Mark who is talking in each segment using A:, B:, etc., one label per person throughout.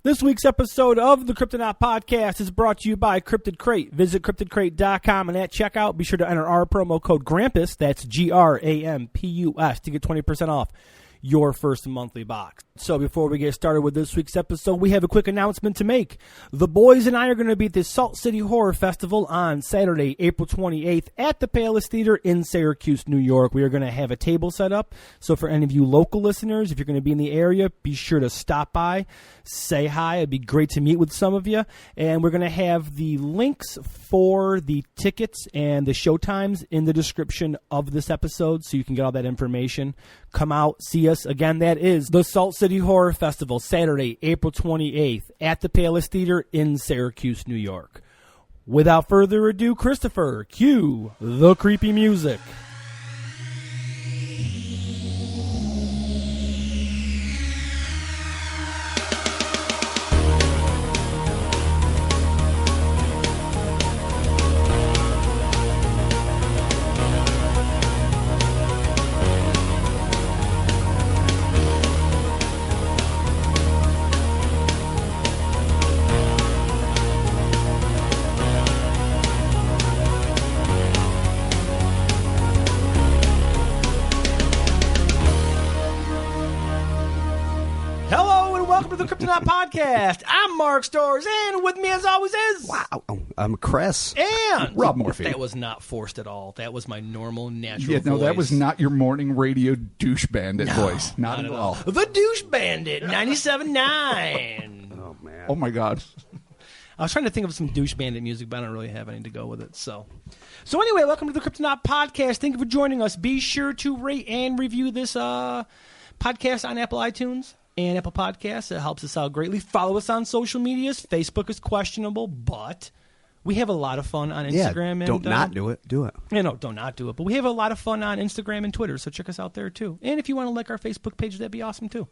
A: This week's episode of the Cryptonaut podcast is brought to you by Cryptid Crate. Visit cryptidcrate.com and at checkout, be sure to enter our promo code GRAMPUS, that's GRAMPUS, to get 20% off your first monthly box. So before we get started with this week's episode, we have a quick announcement to make. The boys and I are going to be at the Salt City Horror Festival on Saturday, April 28th at the Palace Theater in Syracuse, New York. We are going to have a table set up. So for any of you local listeners, if you're going to be in the area, be sure to stop by, say hi. It'd be great to meet with some of you. And we're going to have the links for the tickets and the show times in the description of this episode, so you can get all that information. Come out, see us. Again, that is the Salt City Horror Festival, Saturday, April 28th at the Palace Theater in Syracuse, New York. Without further ado, Christopher, cue the creepy music. Podcast. I'm Mark Storrs, and with me as always is...
B: Wow, I'm Chris.
A: And...
C: Rob Morphy.
A: That was not forced at all. That was my normal, natural
C: voice. No, that was not your morning radio douche bandit voice. Not at all.
A: The douche bandit, 97.9.
B: Oh, man.
C: Oh, my God.
A: I was trying to think of some douche bandit music, but I don't really have any to go with it. So anyway, welcome to the Cryptonaut Podcast. Thank you for joining us. Be sure to rate and review this podcast on Apple iTunes and Apple Podcasts. It helps us out greatly. Follow us on social medias. Facebook is questionable, but we have a lot of fun on Instagram.
B: Don't not do it. Do it.
A: Don't not do it. But we have a lot of fun on Instagram and Twitter, so check us out there, too. And if you want to like our Facebook page, that'd be awesome, too.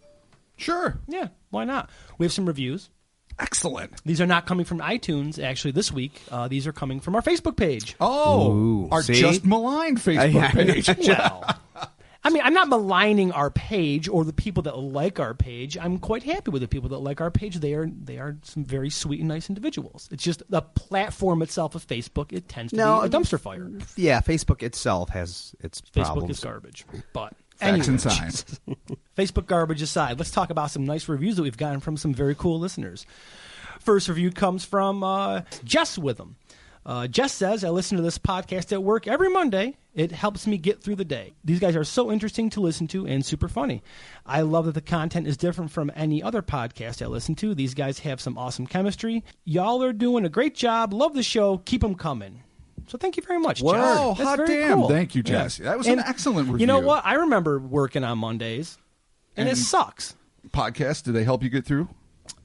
C: Sure.
A: Yeah, why not? We have some reviews.
C: Excellent.
A: These are not coming from iTunes, actually, this week. These are coming from our Facebook page.
C: Oh,
B: ooh,
C: our Just Maligned Facebook page.
A: Well... I mean, I'm not maligning our page or the people that like our page. I'm quite happy with the people that like our page. They are some very sweet and nice individuals. It's just the platform itself of Facebook. It tends to be a dumpster fire.
B: Yeah, Facebook itself has its problems.
A: Facebook is garbage. But
C: facts and science.
A: Facebook garbage aside, let's talk about some nice reviews that we've gotten from some very cool listeners. First review comes from Jess Witham. Jess says, I listen to this podcast at work every Monday. It helps me get through the day. These guys are so interesting to listen to and super funny. I love that the content is different from any other podcast I listen to. These guys have some awesome chemistry. Y'all are doing a great job. Love the show. Keep them coming. So thank you very much, Jess.
C: Wow,
A: that's
C: hot
A: very
C: damn.
A: Cool.
C: Thank you, Jess. Yeah. That was an excellent review.
A: You know what? I remember working on Mondays, and it sucks.
C: Podcasts, do they help you get through?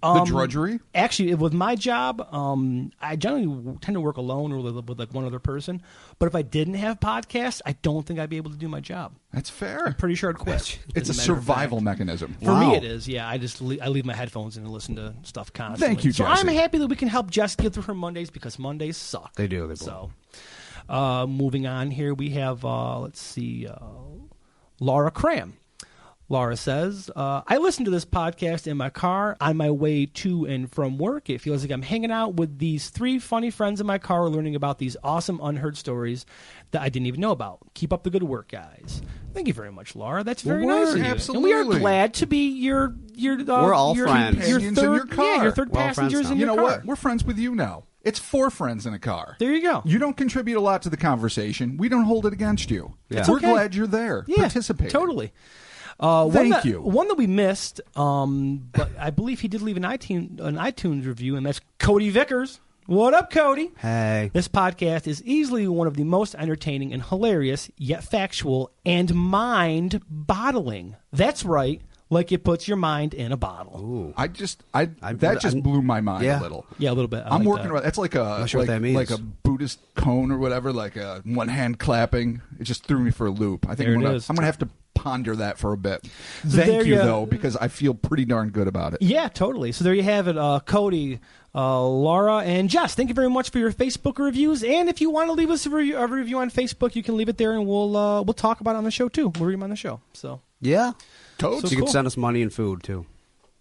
C: The drudgery?
A: Actually, with my job, I generally tend to work alone or with like one other person. But if I didn't have podcasts, I don't think I'd be able to do my job.
C: That's fair.
A: I'm pretty sure I'd quit.
C: It's a survival mechanism.
A: For me, it is. Yeah, I leave my headphones in and listen to stuff constantly.
C: Thank you, Jesse.
A: So I'm happy that we can help Jess get through her Mondays because Mondays suck.
B: They do.
A: So, moving on here, we have Laura Cram. Laura says, I listen to this podcast in my car on my way to and from work. It feels like I'm hanging out with these three funny friends in my car learning about these awesome unheard stories that I didn't even know about. Keep up the good work, guys. Thank you very much, Laura. That's very nice of you.
C: Absolutely.
A: And we are glad to be your
B: we're all friends.
A: Your
C: in
A: third,
C: your car.
A: Yeah, your third passengers in your car.
C: You know what? We're friends with you now. It's 4 friends in a car.
A: There you go.
C: You don't contribute a lot to the conversation. We don't hold it against you.
B: Yeah.
C: We're glad you're there.
A: Yeah,
C: participating.
A: Totally.
C: Thank you.
A: One that we missed, but I believe he did leave an iTunes review, and that's Cody Vickers. What up, Cody?
B: Hey.
A: This podcast is easily one of the most entertaining and hilarious, yet factual and mind-boggling. That's right. Like it puts your mind in a bottle.
B: Ooh.
C: That just blew my mind a little.
A: Yeah, a little bit.
C: I'm working around. That's like a Buddhist cone or whatever, like a one hand clapping. It just threw me for a loop. I think I'm going to have to ponder that for a bit. Thank you, though, because I feel pretty darn good about it.
A: Yeah, totally. So there you have it, Cody, Laura, and Jess. Thank you very much for your Facebook reviews. And if you want to leave us a review on Facebook, you can leave it there, and we'll talk about it on the show too. We'll read them on the show. So
B: yeah,
C: totes.
B: So you can send us money and food too.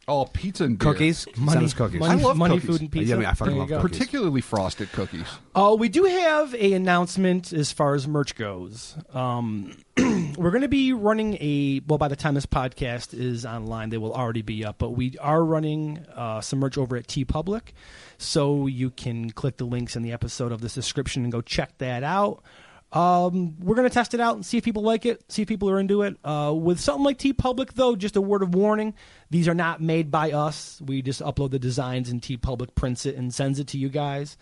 C: Oh, pizza and beer.
B: Cookies. Send us cookies.
C: I love
A: money,
C: cookies.
A: food, and pizza.
B: Yeah, I fucking love cookies.
C: Particularly frosted cookies.
A: We do have an announcement as far as merch goes. We're going to be running by the time this podcast is online, they will already be up. But we are running some merch over at TeePublic. So you can click the links in the episode of this description and go check that out. We're going to test it out and see if people like it, see if people are into it. With something like TeePublic, though, just a word of warning, these are not made by us. We just upload the designs and TeePublic prints it and sends it to you guys.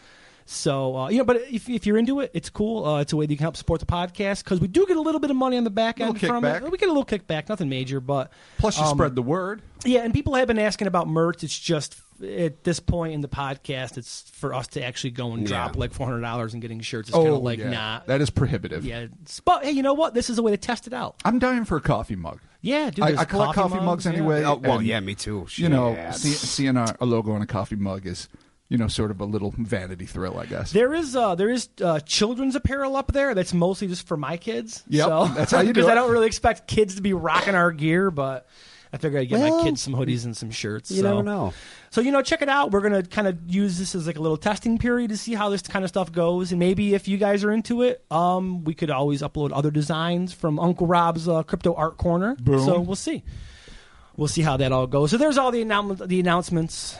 A: So, but if you're into it, it's cool. It's a way that you can help support the podcast because we do get a little bit of money on the back end from it. We get a little kickback, nothing major, but...
C: Plus you spread the word.
A: Yeah, and people have been asking about merch. It's just... At this point in the podcast, it's for us to actually go and drop like $400 and getting shirts. It's kind of like, nah.
C: That is prohibitive.
A: Yeah. But, hey, you know what? This is a way to test it out.
C: I'm dying for a coffee mug.
A: Yeah, dude.
C: I collect coffee mugs anyway.
B: Oh, well, yeah, me too.
C: You know, seeing a logo on a coffee mug is, sort of a little vanity thrill, I guess.
A: There is children's apparel up there that's mostly just for my kids.
C: Yeah,
A: so,
C: that's how you do it.
A: Because I don't really expect kids to be rocking our gear, but... I figured I'd get my kids some hoodies and some shirts.
B: You never know.
A: So, check it out. We're going to kind of use this as like a little testing period to see how this kind of stuff goes. And maybe if you guys are into it, we could always upload other designs from Uncle Rob's Crypto Art Corner.
C: Boom.
A: So we'll see. We'll see how that all goes. So there's all the announcements.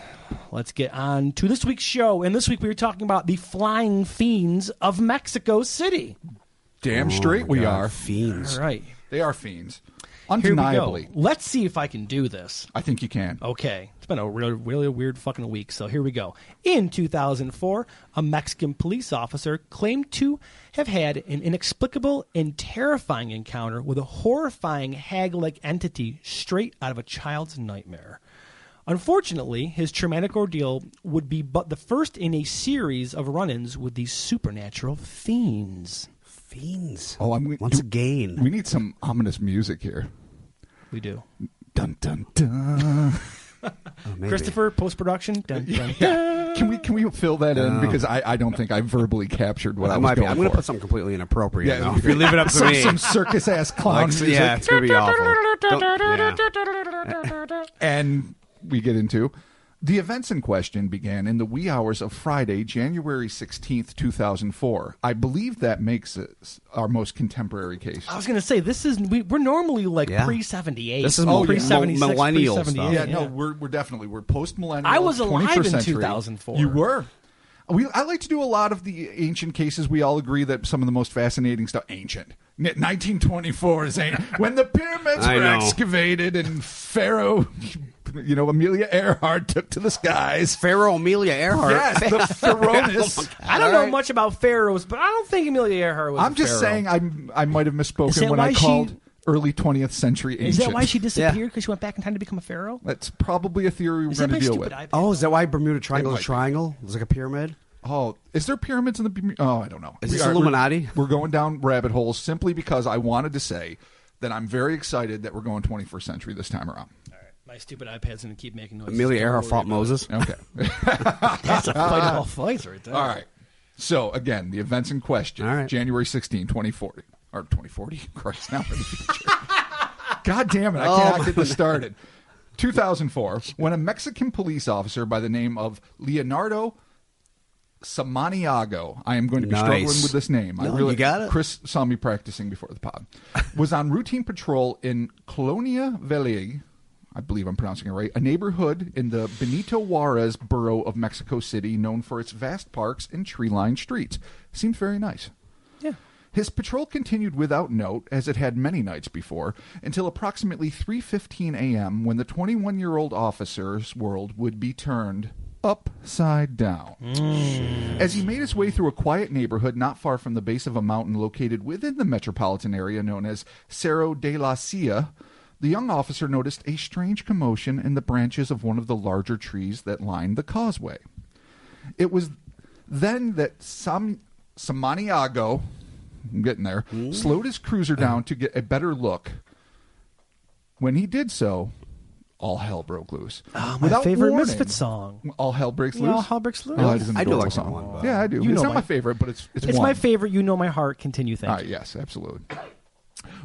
A: Let's get on to this week's show. And this week we were talking about the Flying Fiends of Mexico City.
C: Damn straight we are.
B: Fiends.
A: All right.
C: They are fiends. Undeniably.
A: Here we go. Let's see if I can do this.
C: I think you can.
A: Okay. It's been a really weird fucking week, so here we go. In 2004, a Mexican police officer claimed to have had an inexplicable and terrifying encounter with a horrifying hag-like entity straight out of a child's nightmare. Unfortunately, his traumatic ordeal would be but the first in a series of run-ins with these supernatural fiends.
B: Fiends.
C: Oh,
B: once again.
C: We need some ominous music here.
A: We do.
C: Dun dun dun.
A: Christopher, post-production. Dun, dun,
C: dun. Can we fill that in because I don't think I verbally captured what I was going for.
B: I'm going to put something completely inappropriate. If you leave it up to me,
C: some circus ass clown music.
B: Yeah, it's going to be awful.
C: And we get into. The events in question began in the wee hours of Friday, January 16th, 2004. I believe that makes it our most contemporary case.
A: I was going to say, we're normally like pre-78.
B: This is
A: pre-76,
B: millennial
A: pre-78.
B: stuff.
C: Yeah, no, we're post-millennial.
A: I was alive
C: 21st
A: in
C: century.
A: 2004.
C: You were. I like to do a lot of the ancient cases. We all agree that some of the most fascinating stuff, ancient. 1924 is ancient. When the pyramids were excavated and Pharaoh... Amelia Earhart took to the skies.
B: Pharaoh Amelia Earhart.
C: Yes, the Pharaohs.
A: I don't know much about pharaohs, but I don't think Amelia Earhart was
C: I'm just saying I might have misspoken when I called early 20th century ancient.
A: Is that why she disappeared? Because she went back in time to become a pharaoh?
C: That's probably a theory we're going to deal with.
B: Oh, is that why Bermuda Triangle is a triangle? It's like a pyramid?
C: Oh, is there pyramids in the Bermuda? Oh, I don't know.
B: Is this Illuminati?
C: We're going down rabbit holes simply because I wanted to say that I'm very excited that we're going 21st century this time around.
A: My stupid iPad's going to keep making noise.
B: Amelia Earhart fought Moses.
C: Okay.
A: That's a fight of all fights right there.
C: All right. So, again, the events in question. January 16, 2040. Or 2040? Christ, now in the future. God damn it. I cannot get this started. 2004, when a Mexican police officer by the name of Leonardo Samaniego, I am going to be struggling with this name.
B: You got it.
C: Chris saw me practicing before the pod. Was on routine patrol in Colonia Valle, I believe I'm pronouncing it right, a neighborhood in the Benito Juarez borough of Mexico City known for its vast parks and tree-lined streets. Seems very nice.
A: Yeah.
C: His patrol continued without note, as it had many nights before, until approximately 3:15 a.m. when the 21-year-old officer's world would be turned upside down. As he made his way through a quiet neighborhood not far from the base of a mountain located within the metropolitan area known as Cerro de la Silla, the young officer noticed a strange commotion in the branches of one of the larger trees that lined the causeway. It was then that Samaniego, I'm getting there, slowed his cruiser down to get a better look. When he did so, all hell broke loose.
A: Oh, my favorite Misfits song.
C: All hell breaks loose?
A: All hell breaks loose.
C: Oh, it is an
B: I do
C: adorable
B: like that
C: song.
B: one.
C: Yeah, I do. It's not my favorite, but it's
A: my favorite. You Know My Heart. Continue, thank you.
C: Yes, absolutely.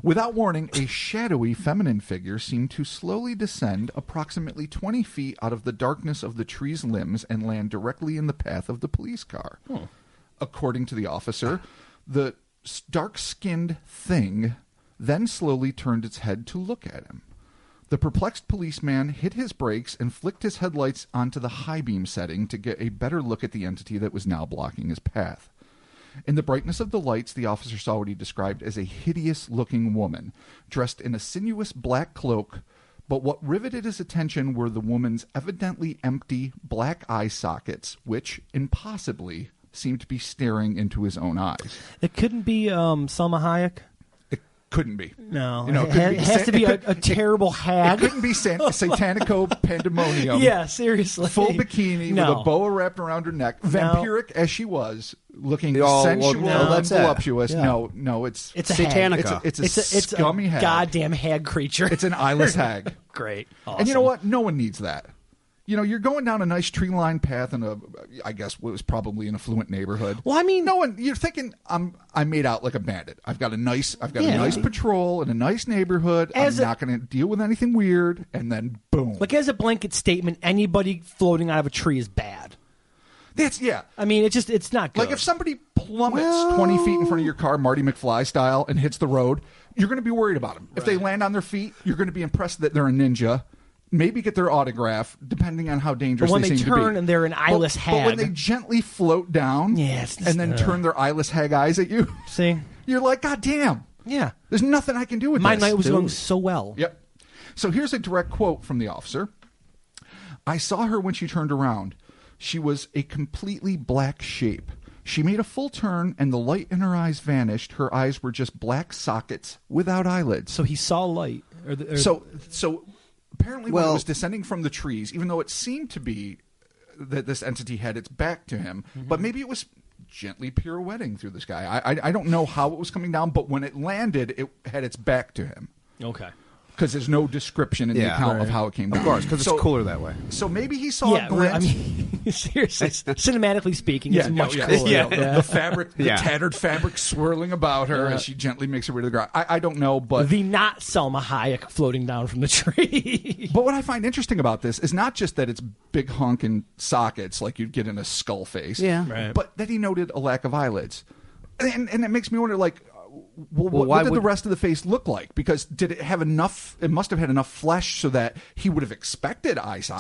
C: Without warning, a shadowy feminine figure seemed to slowly descend approximately 20 feet out of the darkness of the tree's limbs and land directly in the path of the police car. According to the officer, the dark-skinned thing then slowly turned its head to look at him. The perplexed policeman hit his brakes and flicked his headlights onto the high beam setting to get a better look at the entity that was now blocking his path. In the brightness of the lights, the officer saw what he described as a hideous-looking woman, dressed in a sinuous black cloak, but what riveted his attention were the woman's evidently empty black eye sockets, which, impossibly, seemed to be staring into his own eyes.
A: It couldn't be Salma Hayek?
C: Couldn't be.
A: No. It has to be a terrible hag.
C: It couldn't be Satanico Pandemonium.
A: Yeah, seriously.
C: Full bikini with a boa wrapped around her neck. Vampiric as she was, looking sensual and voluptuous. Yeah. No, it's
A: a
B: Satanica.
A: Hag.
C: It's a scummy hag.
A: Goddamn hag creature.
C: It's an eyeless hag.
A: Great. Awesome.
C: And you know what? No one needs that. You know, you're going down a nice tree-lined path in I guess what was probably an affluent neighborhood.
A: Well, I mean,
C: no one. You're thinking, I made out like a bandit. I've got a nice patrol in a nice neighborhood. I'm not going to deal with anything weird. And then boom.
A: Like as a blanket statement, anybody floating out of a tree is bad. I mean, it's not good.
C: Like if somebody plummets 20 feet in front of your car, Marty McFly style, and hits the road, you're going to be worried about them. Right. If they land on their feet, you're going to be impressed that they're a ninja. Maybe get their autograph, depending on how dangerous they seem to be.
A: When they turn and they're an eyeless hag.
C: But when they gently float down and then turn their eyeless hag eyes at you, you're like, God damn.
A: Yeah.
C: There's nothing I can do with this.
A: My night was going so well.
C: Yep. So here's a direct quote from the officer. I saw her when she turned around. She was a completely black shape. She made a full turn, and the light in her eyes vanished. Her eyes were just black sockets without eyelids.
A: So he saw light.
C: So apparently when it was descending from the trees, even though it seemed to be that this entity had its back to him, but maybe it was gently pirouetting through the sky. I don't know how it was coming down, but when it landed, it had its back to him.
A: Okay.
C: Because there's no description in the account of how it came down.
B: Of course, because it's cooler that way.
C: So maybe he saw a glance.
A: I mean, seriously, cinematically speaking, it's much cooler.
C: Yeah. The fabric, the tattered fabric swirling about her as she gently makes her way to the ground. I don't know, but...
A: The not Salma Hayek floating down from the tree.
C: But what I find interesting about this is not just that it's big honking sockets like you'd get in a skull face, but that he noted a lack of eyelids. And it makes me wonder, like... Well, what did the rest of the face look like? Because did it have enough? It must have had enough flesh so that he would have expected eyelids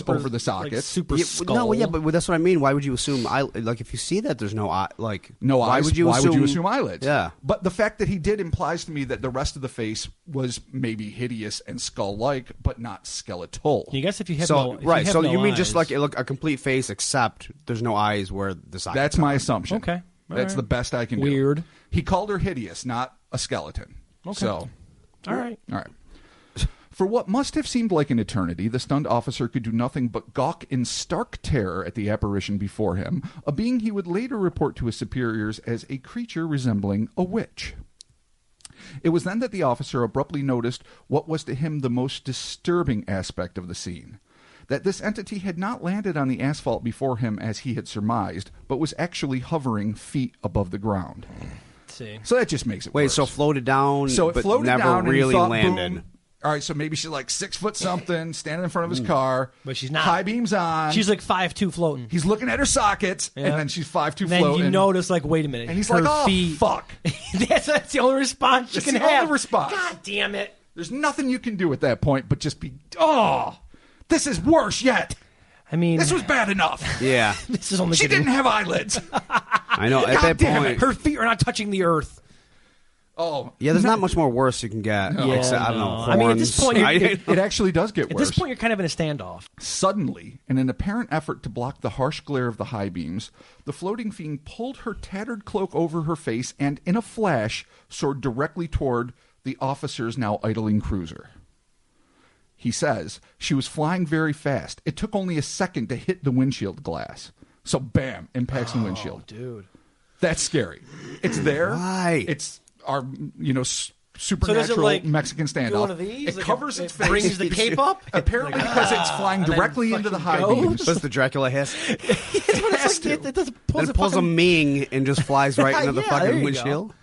C: over the sockets.
A: Like skull.
B: No, but that's what I mean. Why would you assume? Like if you see that there's no eye,
C: why would you assume eyelids?
B: Yeah.
C: But the fact that he did implies to me that the rest of the face was maybe hideous and skull-like, but not skeletal.
A: I guess if you have
B: so you mean just like a complete face, except there's no eyes where the sockets.
C: That's my assumption.
A: Okay.
C: That's the best I can do.
A: Weird.
C: He called her hideous, not a skeleton.
A: Okay.
C: So,
A: all right.
C: For what must have seemed like an eternity, the stunned officer could do nothing but gawk in stark terror at the apparition before him, a being he would later report to his superiors as a creature resembling a witch. It was then that the officer abruptly noticed what was to him the most disturbing aspect of the scene. That this entity had not landed on the asphalt before him as he had surmised, but was actually hovering feet above the ground. So that just makes it worse.
B: So floated down,
C: so it
B: but
C: floated
B: never
C: down
B: really
C: and
B: landed.
C: Boom. All right, so maybe she's like 6 foot something, standing in front of his car.
A: But she's not.
C: High beams on.
A: She's like 5'2" floating.
C: He's looking at her sockets, and then she's 5'2"
A: and
C: floating.
A: Then you notice, like, wait a minute.
C: And he's like, oh, fuck.
A: That's the only response you can have.
C: That's the only response.
A: God damn it.
C: There's nothing you can do at that point but just be, this is worse yet.
A: I mean,
C: this was bad enough.
B: Yeah.
A: This is only
C: she didn't have eyelids.
B: I know. At that point,
A: her feet are not touching the earth.
C: Oh,
B: yeah. There's not much more worse you can get.
A: No.
B: Except, I don't know. Horns.
A: I mean, at this point,
C: it actually does get worse.
A: At this point, you're kind of in a standoff.
C: Suddenly, in an apparent effort to block the harsh glare of the high beams, the floating fiend pulled her tattered cloak over her face and, in a flash, soared directly toward the officer's now idling cruiser. He says, she was flying very fast. It took only a second to hit the windshield glass. So, bam, impacts the windshield.
A: Dude.
C: That's scary. It's there.
B: Why?
C: It's our, supernatural Mexican standoff.
A: One of these?
C: It covers its face.
A: Brings the cape up?
C: Apparently because it's flying directly into the high beams.
B: Does the Dracula hiss?
A: It pulls
B: a Ming and just flies right into the fucking windshield.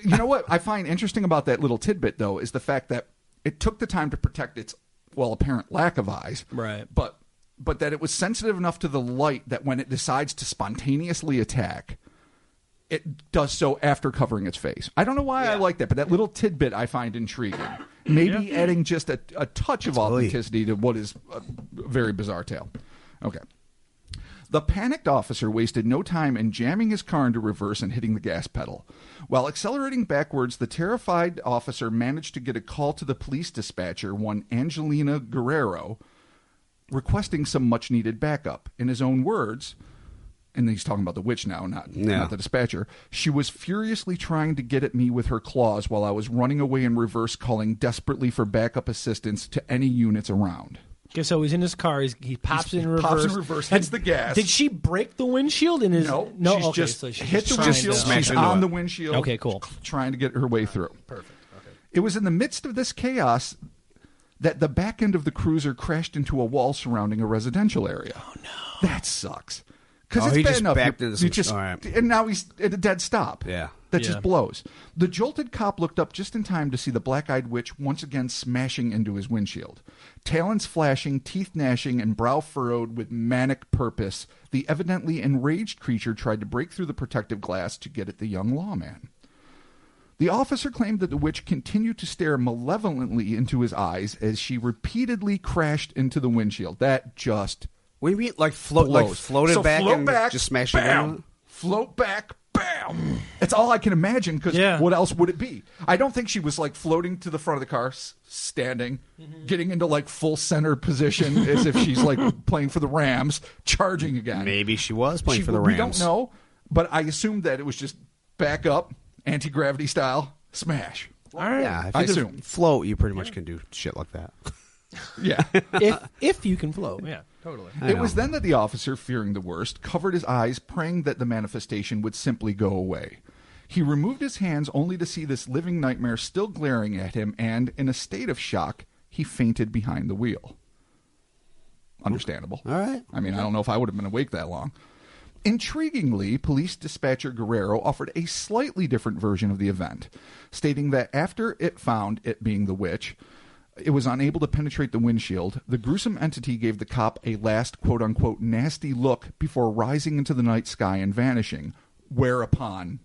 C: You know what I find interesting about that little tidbit, though, is the fact that it took the time to protect its, apparent lack of eyes.
A: Right.
C: But that it was sensitive enough to the light that when it decides to spontaneously attack, it does so after covering its face. I don't know why I like that, but that little tidbit I find intriguing. Maybe adding just a touch of authenticity to what is a very bizarre tale. Okay. The panicked officer wasted no time in jamming his car into reverse and hitting the gas pedal. While accelerating backwards, the terrified officer managed to get a call to the police dispatcher, one Angelina Guerrero, requesting some much-needed backup. In his own words, and he's talking about the witch now, not the dispatcher, she was furiously trying to get at me with her claws while I was running away in reverse, calling desperately for backup assistance to any units around.
A: Okay, so he's in his car. He pops in reverse.
C: Hits the gas.
A: Did she break the windshield in his?
C: No,
A: no.
C: She's just hit the windshield. She's on the windshield.
A: Okay, cool.
C: Trying to get her way through.
B: Perfect. Okay.
C: It was in the midst of this chaos that the back end of the cruiser crashed into a wall surrounding a residential area. Oh no, that sucks. Because it's bad enough. And now he's at a dead stop.
B: Yeah.
C: That just blows. The jolted cop looked up just in time to see the black-eyed witch once again smashing into his windshield. Talons flashing, teeth gnashing, and brow furrowed with manic purpose, the evidently enraged creature tried to break through the protective glass to get at the young lawman. The officer claimed that the witch continued to stare malevolently into his eyes as she repeatedly crashed into the windshield. That just...
B: What do you mean? Like floated back and just smashed it in?
C: Float back, bam! That's all I can imagine, because what else would it be? I don't think she was like floating to the front of the car, standing, getting into like full center position as if she's like playing for the Rams, charging again.
B: Maybe she was playing for the Rams.
C: We don't know, but I assumed that it was just back up, anti-gravity style, smash.
B: All right. Yeah, if
C: I assume.
B: Float, you pretty much can do shit like that.
C: Yeah.
A: if you can float. Yeah, totally.
C: It was then that the officer, fearing the worst, covered his eyes, praying that the manifestation would simply go away. He removed his hands only to see this living nightmare still glaring at him, and, in a state of shock, he fainted behind the wheel. Understandable.
B: All right.
C: I mean, I don't know if I would have been awake that long. Intriguingly, police dispatcher Guerrero offered a slightly different version of the event, stating that after it found it being the witch, it was unable to penetrate the windshield. The gruesome entity gave the cop a last, quote-unquote, nasty look before rising into the night sky and vanishing, whereupon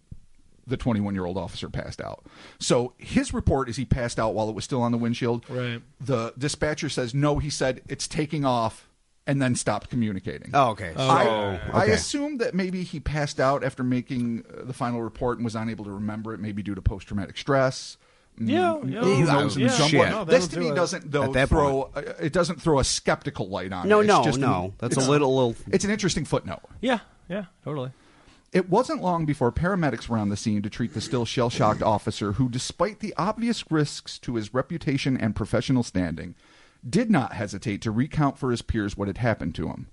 C: the 21-year-old officer passed out. So his report is he passed out while it was still on the windshield.
A: Right.
C: The dispatcher says, no, he said it's taking off and then stopped communicating.
B: Oh, okay.
C: I assumed that maybe he passed out after making the final report and was unable to remember it, maybe due to post-traumatic stress. This to me doesn't throw a skeptical light on it.
B: That's a little.
C: It's an interesting footnote.
A: Yeah, totally.
C: It wasn't long before paramedics were on the scene to treat the still shell-shocked officer, who, despite the obvious risks to his reputation and professional standing, did not hesitate to recount for his peers what had happened to him.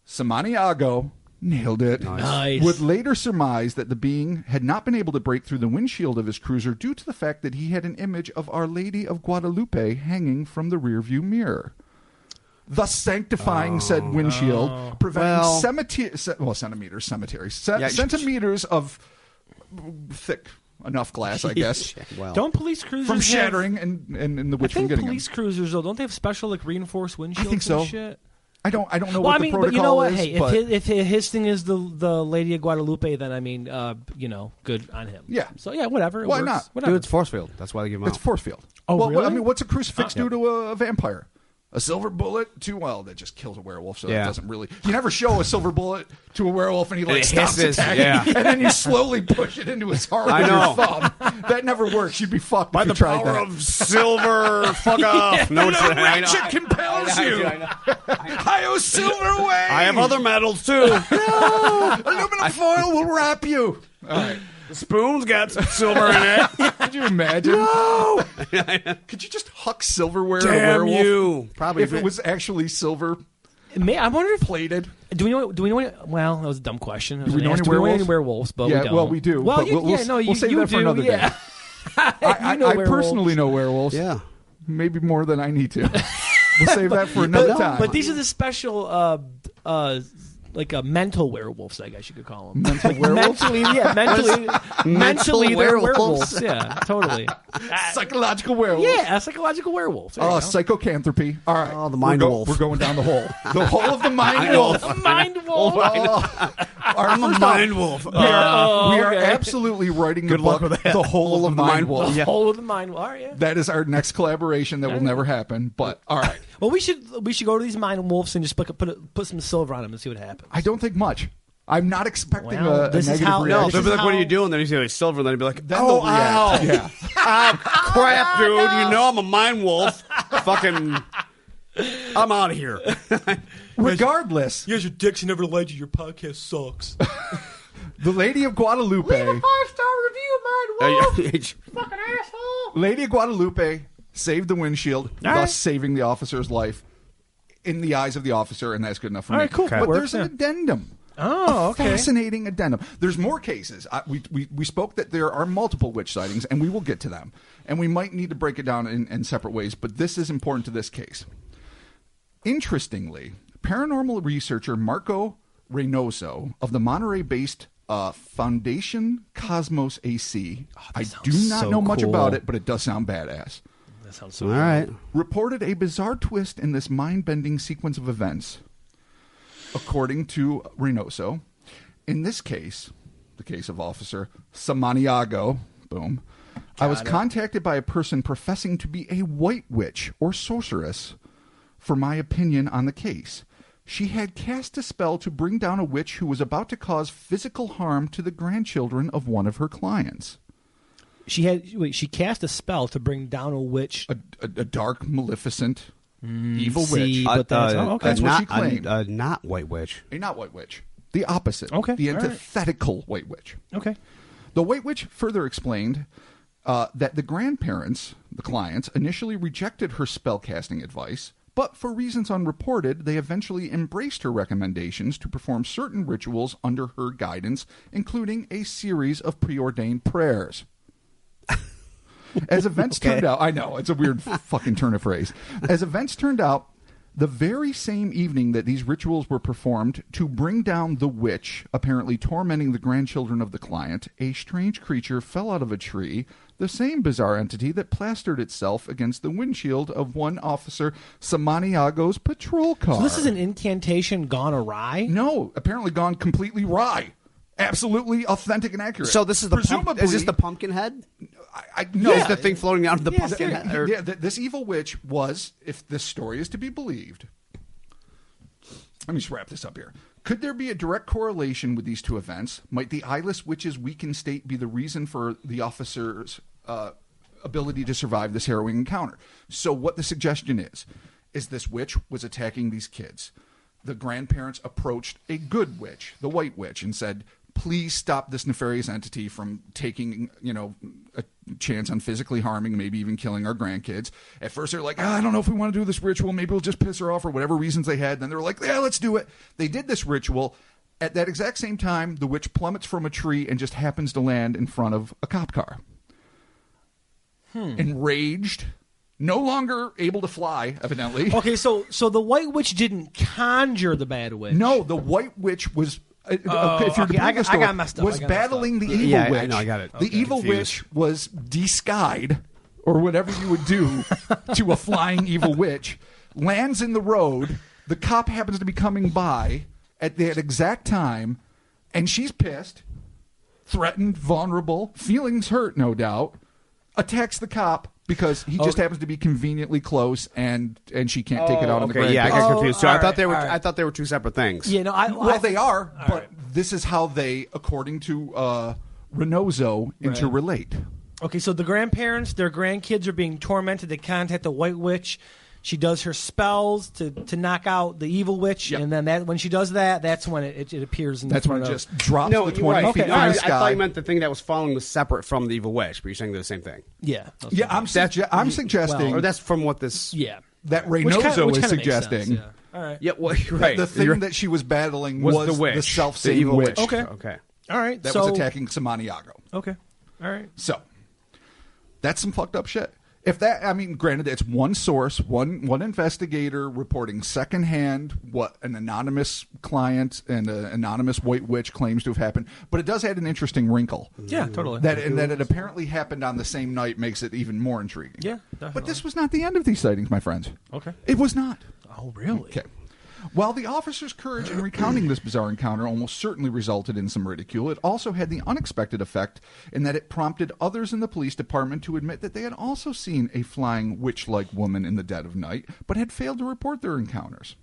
C: Samaniago nailed it.
A: Nice.
C: Would later surmise that the being had not been able to break through the windshield of his cruiser due to the fact that he had an image of Our Lady of Guadalupe hanging from the rearview mirror, thus sanctifying said windshield, preventing centimeters of thick enough glass, I guess.
A: Don't police cruisers
C: from shattering and the witch from getting
A: police cruisers, though, don't they have special like reinforced windshields?
C: I think so.
A: And shit?
C: I don't know what the protocol
A: but you know what?
C: is.
A: Hey, if his thing is the Lady of Guadalupe, then I mean, good on him.
C: Yeah.
A: So yeah, whatever.
C: Why not?
A: Whatever.
B: Dude, it's force field. That's why they give him out.
C: It's force field.
A: Oh,
C: well,
A: really?
C: I mean, what's a crucifix do to a vampire? A silver bullet that just kills a werewolf, so it doesn't really... You never show a silver bullet to a werewolf and he stops attacking, and then you slowly push it into his heart with your thumb. That never works. You'd be fucked if you tried that. By the power
B: of silver, fuck off.
C: No, it compels you. Hi-oh, silver way.
B: I have other metals, too.
C: No. Aluminum foil will wrap you. All right.
B: The spoon's got some silver in it.
C: Could you imagine? No! Could you just huck silverware at a werewolf?
B: You. Probably
C: if it was actually silver.
A: I wonder if
C: plated.
A: Do we know any? Well, that was a dumb question.
C: Do we know any werewolves?
A: But we don't.
C: Well, we do.
A: Well,
C: we'll save that for another day. I personally know werewolves.
B: Yeah.
C: Maybe more than I need to. We'll save that for another time.
A: But these are the special like a mental werewolves, I guess you could call them.
C: Mental werewolves?
A: mentally they're werewolves. Yeah, totally.
C: Psychological werewolves.
A: Yeah, psychological werewolves.
C: Psychocanthropy. All right.
B: Oh, the mind wolf.
C: We're going down the hole. The hole of the mind wolf.
A: The mind wolf.
B: I'm a mind wolf.
C: We are absolutely writing the book, The Hole of the Mind Wolf.
A: The Hole of the Mind Wolf. All right, yeah.
C: That is our next collaboration that will never happen, but all right.
A: Well, we should go to these mind wolves and just put some silver on them and see what happens.
C: I don't think much. I'm not expecting a negative reaction.
B: No, they'll be like, what are you doing? Then you say, like, silver, and then they'll be like,
C: ow. Yeah.
B: Crap, dude. You know I'm a mind wolf. Fucking, I'm out of here.
C: Regardless.
A: You guys are dicks. You never lied to you. Your podcast sucks.
C: The Lady of Guadalupe.
A: Leave a 5-star review, mind wolf. Fucking asshole.
C: Lady of Guadalupe saved the windshield, thus saving the officer's life in the eyes of the officer, and that's good enough for me.
A: All right, cool.
C: But there's an addendum.
A: Oh, okay.
C: Fascinating addendum. There's more cases. We spoke that there are multiple witch sightings, and we will get to them. And we might need to break it down in separate ways, but this is important to this case. Interestingly, paranormal researcher Marco Reynoso of the Monterey-based Foundation Cosmos AC, I do not know much about it, but it does sound badass.
A: That sounds so
B: cool. All right.
C: Reported a bizarre twist in this mind-bending sequence of events. According to Reynoso, in this case, the case of Officer Samaniago, boom, I was contacted by a person professing to be a white witch or sorceress for my opinion on the case. She had cast a spell to bring down a witch who was about to cause physical harm to the grandchildren of one of her clients.
A: She cast a spell to bring down a witch.
C: A dark, maleficent, evil witch.
A: But
C: that's what she claimed.
B: Not white witch.
C: A not white witch. The opposite.
A: Okay.
C: The antithetical white witch.
A: Okay.
C: The white witch further explained that the grandparents, the clients, initially rejected her spellcasting advice, but for reasons unreported, they eventually embraced her recommendations to perform certain rituals under her guidance, including a series of preordained prayers. As events turned out, I know, it's a weird fucking turn of phrase. As events turned out, the very same evening that these rituals were performed to bring down the witch, apparently tormenting the grandchildren of the client, a strange creature fell out of a tree, the same bizarre entity that plastered itself against the windshield of one Officer Samaniago's patrol car.
A: So this is an incantation gone awry?
C: No, apparently gone completely wry. Absolutely authentic and accurate.
B: So this is is this the pumpkin head?
C: No.
B: Is the thing floating out of the pumpkin head?
C: Yeah, this evil witch was, if this story is to be believed, let me just wrap this up here. Could there be a direct correlation with these two events? Might the eyeless witch's weakened state be the reason for the officer's ability to survive this harrowing encounter? So what the suggestion is this witch was attacking these kids. The grandparents approached a good witch, the white witch, and said, please stop this nefarious entity from taking, a chance on physically harming, maybe even killing our grandkids. At first, they're like, I don't know if we want to do this ritual. Maybe we'll just piss her off, or whatever reasons they had. Then they were like, yeah, let's do it. They did this ritual. At that exact same time, the witch plummets from a tree and just happens to land in front of a cop car. Enraged, no longer able to fly, evidently.
A: Okay, so the white witch didn't conjure the bad witch.
C: No, the white witch was... if you're to believe the story,
A: I got messed up.
C: Was battling the evil witch.
B: I know, I got it.
C: The evil witch was de-skied, or whatever you would do to a flying evil witch, lands in the road, the cop happens to be coming by at that exact time, and she's pissed, threatened, vulnerable, feelings hurt, no doubt, attacks the cop because he just happens to be conveniently close, and she can't take it out on the ground.
B: Yeah, I got confused. So I thought they were two separate things.
A: Yeah, no,
C: they are, but this is how they, according to Reynoso, interrelate.
A: Okay, so the grandparents, their grandkids are being tormented. They contact the white witch. She does her spells to knock out the evil witch, and then when she does that, that's when it appears in the front of...
C: That's when it just drops the 20 feet in the sky.
B: I thought you meant the thing that was following was separate from the evil witch, but you're saying they're the same thing.
A: Yeah.
C: Yeah, I'm suggesting...
B: or that's from what this...
A: Yeah.
C: That Reynoso is suggesting...
A: Sense, yeah. All right.
B: Yeah, well, right.
C: The thing that she was battling was
B: the witch.
C: The self-same witch.
A: Okay. All right.
C: That was attacking Samaniago.
A: Okay. All right.
C: So, that's some fucked up shit. If that, I mean, granted, it's one source, one investigator reporting secondhand what an anonymous client and an anonymous white witch claims to have happened, but it does add an interesting wrinkle.
A: Yeah, totally.
C: That it apparently happened on the same night makes it even more intriguing.
A: Yeah, definitely.
C: But this was not the end of these sightings, my friends.
A: Okay.
C: It was not.
A: Oh, really?
C: Okay. While the officer's courage in recounting this bizarre encounter almost certainly resulted in some ridicule, it also had the unexpected effect in that it prompted others in the police department to admit that they had also seen a flying witch-like woman in the dead of night, but had failed to report their encounters.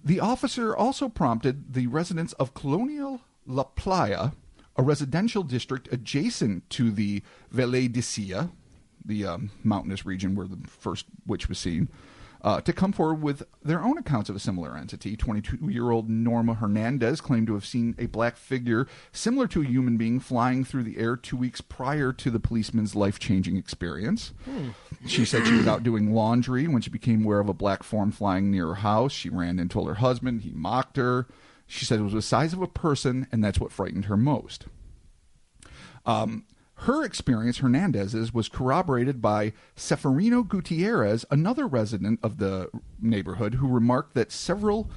C: The officer also prompted the residents of Colonial La Playa, a residential district adjacent to the Valle de Silla, the mountainous region where the first witch was seen, to come forward with their own accounts of a similar entity. 22-year-old Norma Hernandez claimed to have seen a black figure similar to a human being flying through the air 2 weeks prior to the policeman's life-changing experience. She said she was out doing laundry when she became aware of a black form flying near her house. She ran and told her husband. He mocked her. She said it was the size of a person, and that's what frightened her most. Her experience, Hernandez's, was corroborated by Seferino Gutierrez, another resident of the neighborhood, who remarked that several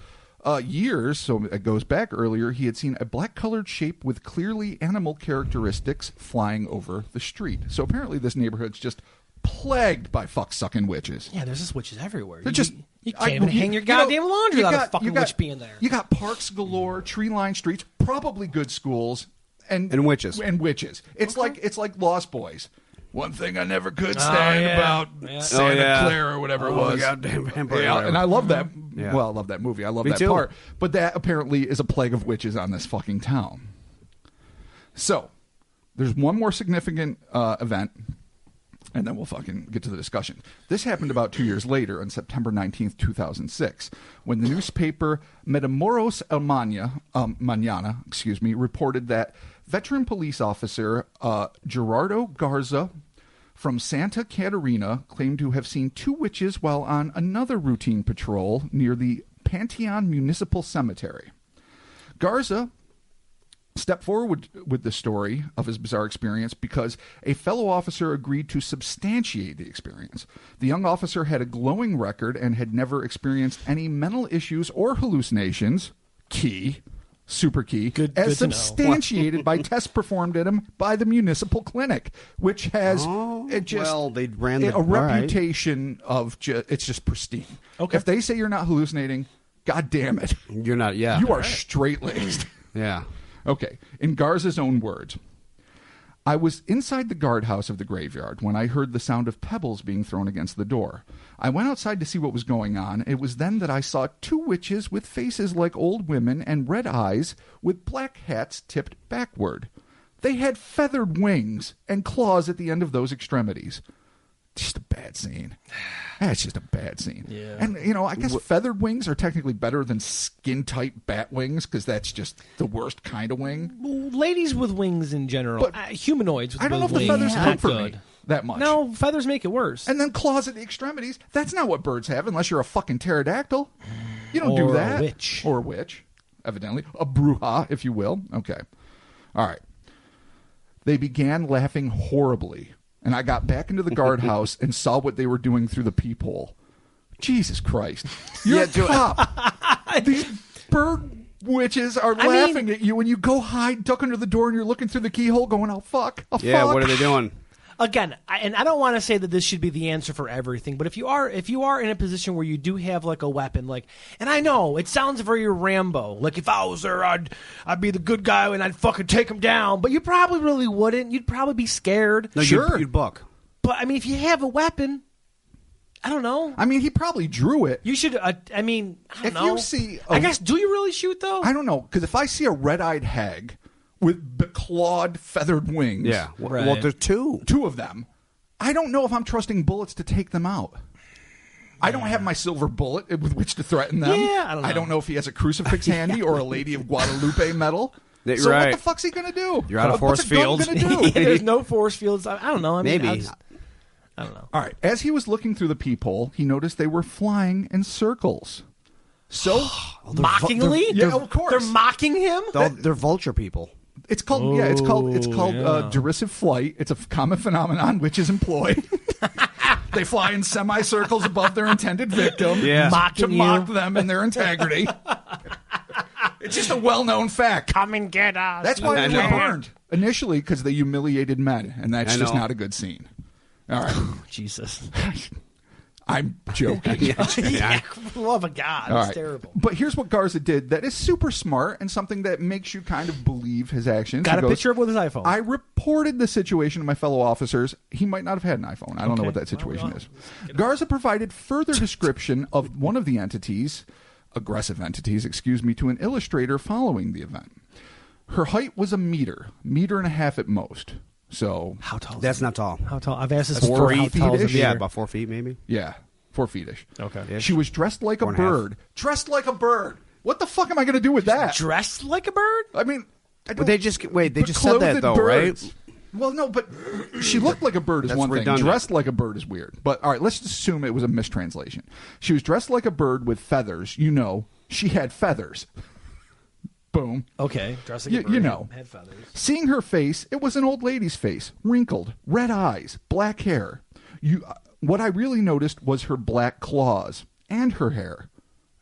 C: years, so it goes back earlier, he had seen a black-colored shape with clearly animal characteristics flying over the street. So apparently this neighborhood's just plagued by fuck-sucking witches.
A: Yeah, there's just witches everywhere.
C: You
A: can't even hang your goddamn laundry without a fucking witch being there.
C: You got parks galore, tree-lined streets, probably good schools, and
B: witches.
C: And witches. It's like Lost Boys. One thing I never could stand about Santa Clara or whatever it was.
B: Goddamn vampire.
C: Yeah, and I love that. Yeah. Well, I love that movie. I love that part. But that apparently is a plague of witches on this fucking town. So, there's one more significant event, and then we'll fucking get to the discussion. This happened about 2 years later, on September 19th, 2006, when the newspaper Matamoros El Mañana, reported that veteran police officer Gerardo Garza from Santa Catarina claimed to have seen two witches while on another routine patrol near the Panteon Municipal Cemetery. Garza stepped forward with the story of his bizarre experience because a fellow officer agreed to substantiate the experience. The young officer had a glowing record and had never experienced any mental issues or hallucinations. Super key, as substantiated by tests performed at him by the municipal clinic, which has a reputation of it's just pristine. Okay. If they say you're not hallucinating, God damn it,
B: you're not. Yeah,
C: you are straight-laced.
B: Yeah.
C: Okay. In Garza's own words, I was inside the guardhouse of the graveyard when I heard the sound of pebbles being thrown against the door. I went outside to see what was going on. It was then that I saw two witches with faces like old women and red eyes with black hats tipped backward. They had feathered wings and claws at the end of those extremities. Just a bad scene. That's just a bad scene.
A: Yeah.
C: And, I guess feathered wings are technically better than skin-tight bat wings because that's just the worst kind of wing.
A: Well, ladies with wings in general. But humanoids with wings.
C: I don't know if the feathers comfort me that much.
A: No, feathers make it worse.
C: And then claws at the extremities. That's not what birds have unless you're a fucking pterodactyl. You don't do that. Or a witch, evidently. A bruja, if you will. Okay. All right. They began laughing horribly. And I got back into the guardhouse and saw what they were doing through the peephole. Jesus Christ. You're a cop. These bird witches are laughing at you when you go hide, duck under the door, and you're looking through the keyhole going, oh, fuck. Oh,
B: yeah,
C: fuck.
B: What are they doing?
A: Again, and I don't want to say that this should be the answer for everything, but if you are in a position where you do have like a weapon, and I know it sounds very Rambo, like if I was there, I'd be the good guy and I'd fucking take him down, but you probably really wouldn't. You'd probably be scared.
B: No, sure, you'd buck.
A: But I mean, if you have a weapon, I don't know.
C: I mean, he probably drew it.
A: You should. I don't know.
C: You see,
A: I guess, do you really shoot though?
C: I don't know, because if I see a red-eyed hag with beclawed feathered wings.
B: Yeah. Right. Well, there's two
C: of them. I don't know if I'm trusting bullets to take them out. I don't have my silver bullet with which to threaten them.
A: Yeah, I don't know.
C: If he has a crucifix handy or a Lady of Guadalupe medal.
B: So
C: what the fuck's he going to do?
B: You're out of force fields.
C: What's a gun going to do?
A: There's no force fields. I don't know.
B: Maybe.
A: I don't know.
C: All right. As he was looking through the peephole, he noticed they were flying in circles. So
A: mockingly?
C: Yeah, of course.
A: They're mocking him?
B: They're vulture people.
C: It's called derisive flight. It's a common phenomenon witches employ. They fly in semicircles above their intended victim to mock them and their integrity. It's just a well-known fact.
A: Come and get us.
C: That's why they were burned initially, because they humiliated men, and that's just not a good scene. All right.
A: Jesus.
C: I'm joking.
A: Yeah, love of God. It's terrible.
C: But here's what Garza did that is super smart and something that makes you kind of believe his actions.
A: Got a picture of with his iPhone.
C: I reported the situation to my fellow officers. He might not have had an iPhone. I don't know what that situation is. Garza provided further description of one of the aggressive entities, to an illustrator following the event. Her height was a meter and a half at most. So
A: how tall?
D: That's not tall.
A: How tall? I've asked this
C: 4 feet-ish.
D: Yeah, about 4 feet maybe.
C: Yeah, 4 feet-ish.
A: Okay.
C: She was dressed like a bird. Dressed like a bird. What the fuck am I going to do with that?
A: Dressed like a bird?
C: I mean,
D: they just said that though,
C: birds.
D: right?
C: Well, no, but she looked like a bird is one
D: redundant.
C: thing. Dressed like a bird is weird. But all right, let's just assume it was a mistranslation. She was dressed like a bird with feathers. She had feathers. Boom.
A: Okay. Dressed like a bird. Had feathers.
C: Seeing her face, it was an old lady's face. Wrinkled, red eyes, black hair. What I really noticed was her black claws and her hair.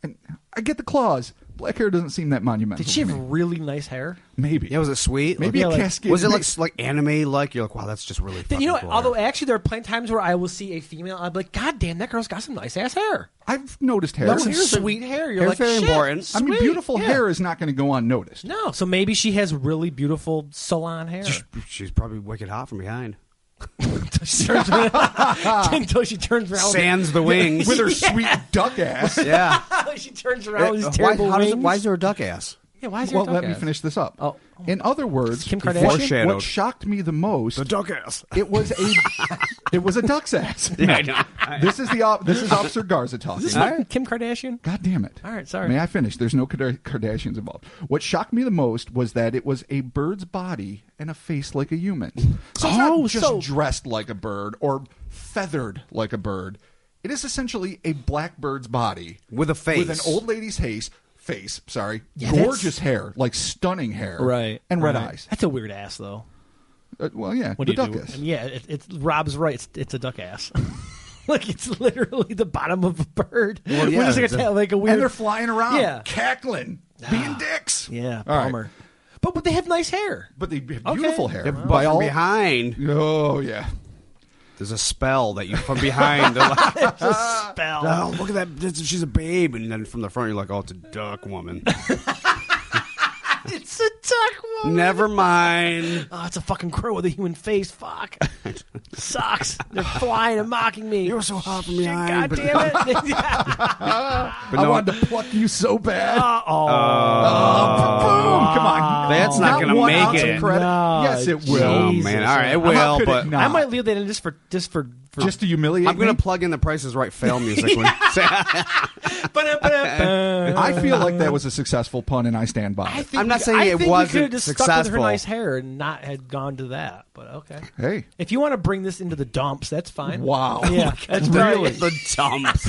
C: And I get the claws. Black hair doesn't seem that monumental.
A: Did she have really nice hair?
C: Maybe.
D: Yeah, was it sweet?
C: Maybe a cascade.
D: Was it like anime-like? You're like, wow, that's just really fucking cool
A: although
D: hair.
A: actually there are plenty of times where I will see a female, I'll be like, God damn, that girl's got some nice-ass hair.
C: I've noticed hair.
A: That's some sweet hair. You're
D: Hair's
A: like,
D: very
A: shit,
D: important.
A: sweet.
C: I mean, beautiful hair is not going to go unnoticed.
A: No, so maybe she has really beautiful salon hair.
D: She's probably wicked hot from behind.
A: Until she turns around.
D: Sands the wings.
C: With her sweet duck ass.
D: Yeah.
A: She turns around with these terrible wings.
D: Why is there a duck ass?
A: Yeah, why is there a duck
C: let me
A: ass?
C: finish this up.
A: Oh.
C: In other words,
A: Kim Kardashian?
C: what shocked me the most,
D: The duck ass.
C: it was a duck's ass.
D: Yeah, I know.
C: This is Officer Garza talking.
A: Is this Kim Kardashian?
C: God damn it.
A: All right, sorry.
C: May I finish? There's no Kardashians involved. What shocked me the most was that it was a bird's body and a face like a human. So it's not just dressed like a bird or feathered like a bird. It is essentially a black bird's body.
D: With a face.
C: With an old lady's face,
A: Yeah,
C: gorgeous hair, like stunning hair.
A: Right.
C: And red eyes.
A: That's a weird ass, though.
C: Well, yeah,
A: What
C: the
A: do you
C: duck
A: do?
C: ass.
A: And yeah, it's Rob's right. It's a duck ass. Like it's literally the bottom of a bird.
D: Well, yeah,
A: with just like a weird.
C: And they're flying around,
A: Yeah.
C: cackling, being dicks.
A: Yeah,
C: All right.
A: bummer. But they have nice hair.
C: But they have beautiful hair.
D: But from behind,
C: Oh, yeah.
D: there's a spell that you from behind. They're like,
A: It's a spell.
D: oh, look at that! She's a babe, and then from the front, you're like, oh, it's a duck woman.
A: It's a duck woman.
D: Never mind.
A: Oh, it's a fucking crow with a human face. Fuck. Sucks. They're flying and mocking me.
D: You're so hot from
A: Shit,
D: behind.
A: God
D: but-
A: damn it.
C: I wanted to pluck you so bad.
A: Oh.
C: Boom! Come on.
D: That's not gonna
C: one
D: make
C: ounce
D: it.
C: of credit.
A: No,
C: Yes, it will.
D: Oh
A: Jesus.
D: man! All right, it
C: How
D: will,
C: could
D: but
C: it not?
A: I might leave that in just for
C: Just to humiliate
D: I'm going
C: me?
D: to plug in the Price is Right fail music. When,
C: I feel like that was a successful pun, and I stand by it.
D: I'm not saying
A: I
D: it
A: think
D: wasn't
A: you could have just stuck with
D: successful.
A: her nice hair and not had gone to that. But okay.
C: Hey.
A: If you want to bring this into the dumps, that's fine.
C: Wow.
A: Yeah, that's
D: really
A: right.
D: the dumps.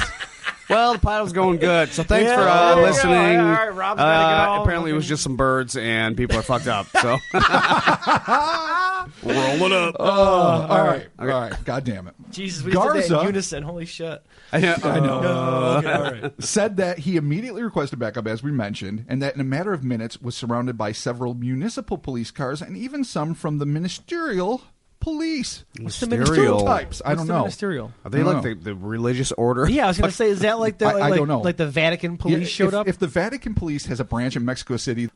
D: Well, the pilot's going good, so thanks
A: Yeah,
D: for
A: there you go.
D: listening.
A: All right, Rob's gotta get all
D: apparently, it was
A: fucking-
D: just some birds, and people are fucked up. So roll it up.
C: All right. God damn it.
A: Jesus, we did that
C: Garza-
A: in unison. Holy shit.
C: I know.
A: Okay, all right.
C: Said that he immediately requested backup, as we mentioned, and that in a matter of minutes was surrounded by several municipal police cars and even some from the ministerial police.
A: What's the
D: Ministerial.
A: ministerial?
C: Types. I don't
A: What's the
C: know.
A: ministerial?
D: Are they
C: I
D: like
C: don't
D: the religious order?
A: Yeah, I was going to say, is that like the
C: I don't know.
A: like the Vatican police
C: Yeah,
A: showed up?
C: If the Vatican police has a branch in Mexico City,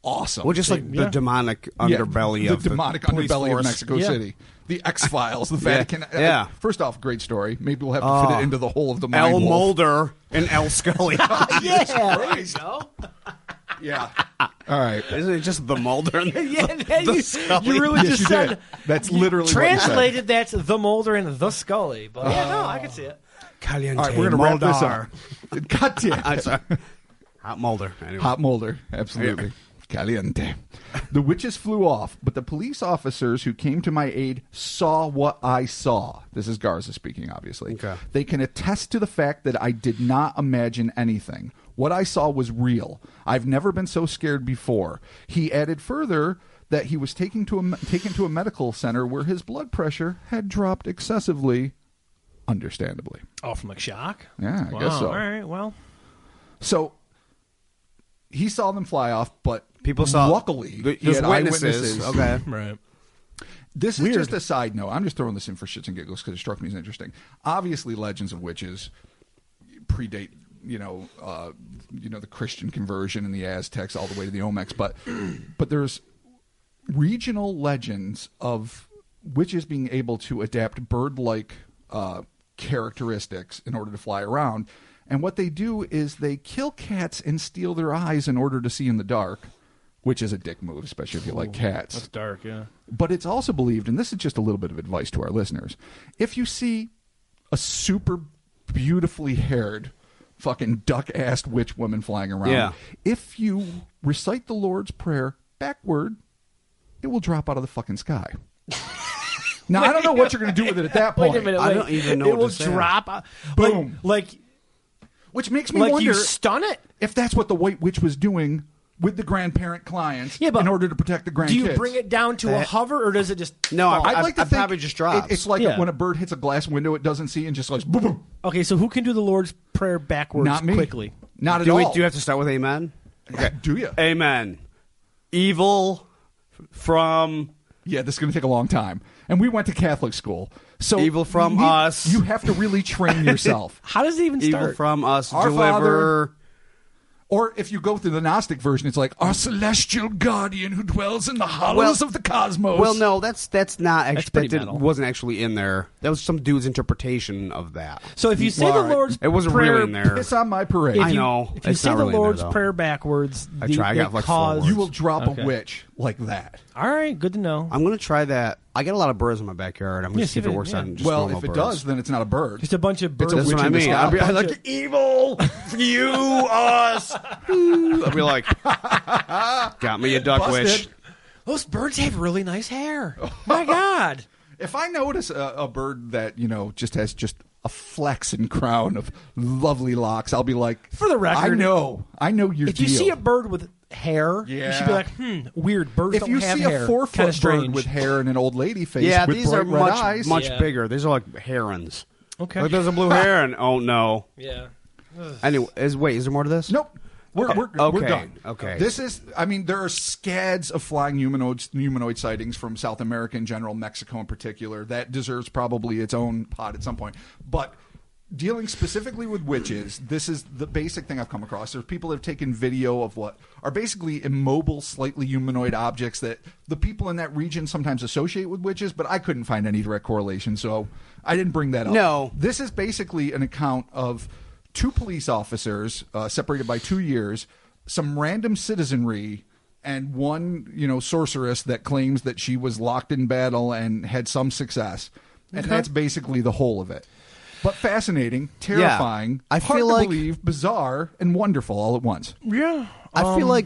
C: awesome.
D: Well, just like the demonic underbelly of
C: the demonic
D: police
C: underbelly
D: force.
C: of Mexico
A: Yeah.
C: City. The X-Files, the Vatican.
D: Yeah.
C: First off, great story. Maybe we'll have to fit it into the whole of the Mind
D: L.
C: Wolf.
D: Mulder and L. Scully.
A: yeah, there you go.
C: Yeah. All right.
D: Isn't it just the Mulder and
A: you really
C: Yes,
A: just
C: you
A: said
C: did. That's literally what you said.
A: translated. That's the Mulder and the Scully. But yeah, no, I can see it.
D: Caliente
C: All right, we're going to wrap this
D: Mulder.
C: up. God damn
D: I'm
C: it.
D: sorry. Hot Mulder. Anyway.
C: Hot Mulder, absolutely. Caliente. The witches flew off, but the police officers who came to my aid saw what I saw. This is Garza speaking, obviously.
D: Okay.
C: They can attest to the fact that I did not imagine anything. What I saw was real. I've never been so scared before. He added further that he was taken to a medical center where his blood pressure had dropped excessively, understandably.
A: Oh, from like shock?
C: Yeah, I guess so.
A: All right, well.
C: So he saw them fly off, but
D: people saw.
C: Luckily,
D: he had eyewitnesses. Okay,
A: right.
C: This is just a side note. I'm just throwing this in for shits and giggles because it struck me as interesting. Obviously, legends of witches predate, the Christian conversion and the Aztecs all the way to the Olmecs, but there's regional legends of witches being able to adapt bird-like characteristics in order to fly around. And what they do is they kill cats and steal their eyes in order to see in the dark, which is a dick move, especially if you like cats.
A: That's dark, yeah.
C: But it's also believed, and this is just a little bit of advice to our listeners, if you see a super beautifully haired fucking duck-assed witch woman flying around, if you recite the Lord's Prayer backward, it will drop out of the fucking sky. Now, I don't know what you're going to do with it at that point.
A: Wait a minute.
D: I don't even know
A: it
D: what to say.
A: It will drop.
C: Boom. Which makes me wonder
A: you stun it?
C: if that's what the White Witch was doing with the grandparent clients
A: but
C: in order to protect the grandkids.
A: Do you bring it down to a hover, or does it just
D: No,
A: fall?
C: I'd like to think
D: probably just drops.
C: It's like when a bird hits a glass window it doesn't see and just goes boom, boom.
A: Okay, so who can do the Lord's Prayer backwards
C: Not me.
A: quickly?
C: Not at all.
D: Do you have to start with amen?
C: Okay. Do you?
D: Amen. Evil from...
C: Yeah, this is going to take a long time. And we went to Catholic school. So
D: evil from us.
C: You have to really train yourself.
A: How does it even start?
D: Evil from us.
C: Our
D: deliver...
C: Father. Or if you go through the Gnostic version, it's like, our celestial guardian who dwells in the hollows of the cosmos.
D: Well, no, that's not actually...
A: pretty
D: That
A: metal.
D: wasn't actually in there. That was some dude's interpretation of that.
A: So if you say the Lord's
D: It wasn't
A: Prayer,
D: really in there.
C: Piss on my parade.
D: I know.
A: If you
D: It's
A: say
D: not
A: the
D: really in there,
A: Lord's
D: though.
A: Prayer backwards,
D: I try. I got like 4 words.
C: You will drop
A: Okay.
C: a witch like that.
A: All right, good to know.
D: I'm going to try that. I got a lot of birds in my backyard. I'm going to see if it works on just
C: Well,
D: normal
C: if it
D: birds.
C: does, then it's not a bird.
A: Just a bunch of birds.
C: It's a
D: That's
C: witch
D: what I
C: in the
D: mean.
C: sky.
D: I'll be like, evil, you, us. I'll be like, got me a duck
C: Busted.
D: witch.
A: Those birds have really nice hair. My God.
C: If I notice a bird that, just has just a flaxen crown of lovely locks, I'll be like,
A: For the record,
C: I know your
A: If
C: deal.
A: you see a bird with hair, you should be like, weird, birds
C: if
A: don't
C: you
A: have
C: see
A: hair.
C: a 4-foot
A: Kinda
C: bird
A: strange.
C: with hair and an old lady face with
D: These
C: bright
D: are
C: red eyes,
D: much
A: Yeah.
D: bigger. These are like herons.
A: Okay.
D: Like there's a blue heron. Oh no.
A: Yeah.
D: Anyway, is there more to this?
C: Nope. We're
D: Okay.
C: done.
D: Okay.
C: This is, there are scads of flying humanoid sightings from South America in general, Mexico in particular. That deserves probably its own pod at some point. But dealing specifically with witches, this is the basic thing I've come across. There's people that have taken video of what are basically immobile, slightly humanoid objects that the people in that region sometimes associate with witches, but I couldn't find any direct correlation, so I didn't bring that up.
D: No.
C: This is basically an account of 2 police officers separated by 2 years, some random citizenry, and one, sorceress that claims that she was locked in battle and had some success. And that's basically the whole of it. But fascinating, terrifying,
D: I
C: hard
D: feel
C: to
D: like-
C: believe, bizarre, and wonderful all at once.
A: Yeah.
D: I feel like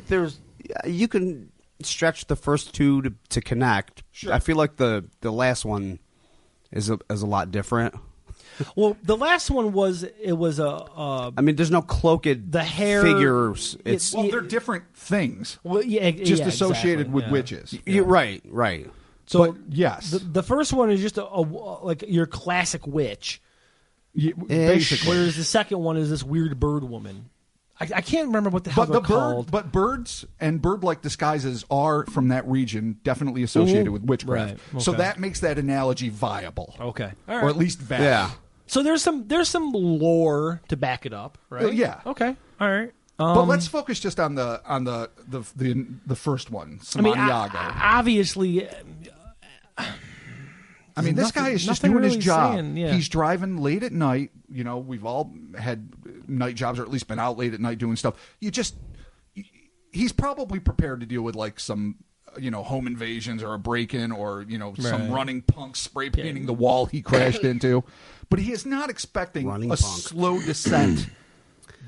D: you can stretch the first 2 to connect.
C: Sure.
D: I feel like the last one is a lot different.
A: Well, the last one was
D: I mean, there's no cloaked
A: the hair
D: figures. It's
C: Well, they're different things,
A: well,
C: just associated with witches.
D: you're right.
A: So
C: But, yes.
A: the first one is just a like your classic witch,
C: Basically.
A: whereas the second one is this weird bird woman. I can't remember what the hell they're called.
C: But birds and bird-like disguises are from that region, definitely associated with witchcraft.
A: Right,
C: So
A: okay.
C: that makes that analogy viable,
A: Okay, all
C: or
A: right.
C: at least valid.
D: Yeah.
A: So there's some lore to back it up, right?
C: Yeah.
A: Okay. All right.
C: But let's focus just on the first one, Samaniago.
A: Obviously,
C: I mean, this guy is just
A: nothing
C: doing his
A: really
C: job.
A: saying, yeah.
C: He's driving late at night. We've all had night jobs, or at least been out late at night doing stuff. He's probably prepared to deal with like some, home invasions or a break-in or, some
A: Right.
C: running punks spray painting the wall he crashed into. But he is not expecting
D: Running
C: a
D: punk.
C: slow descent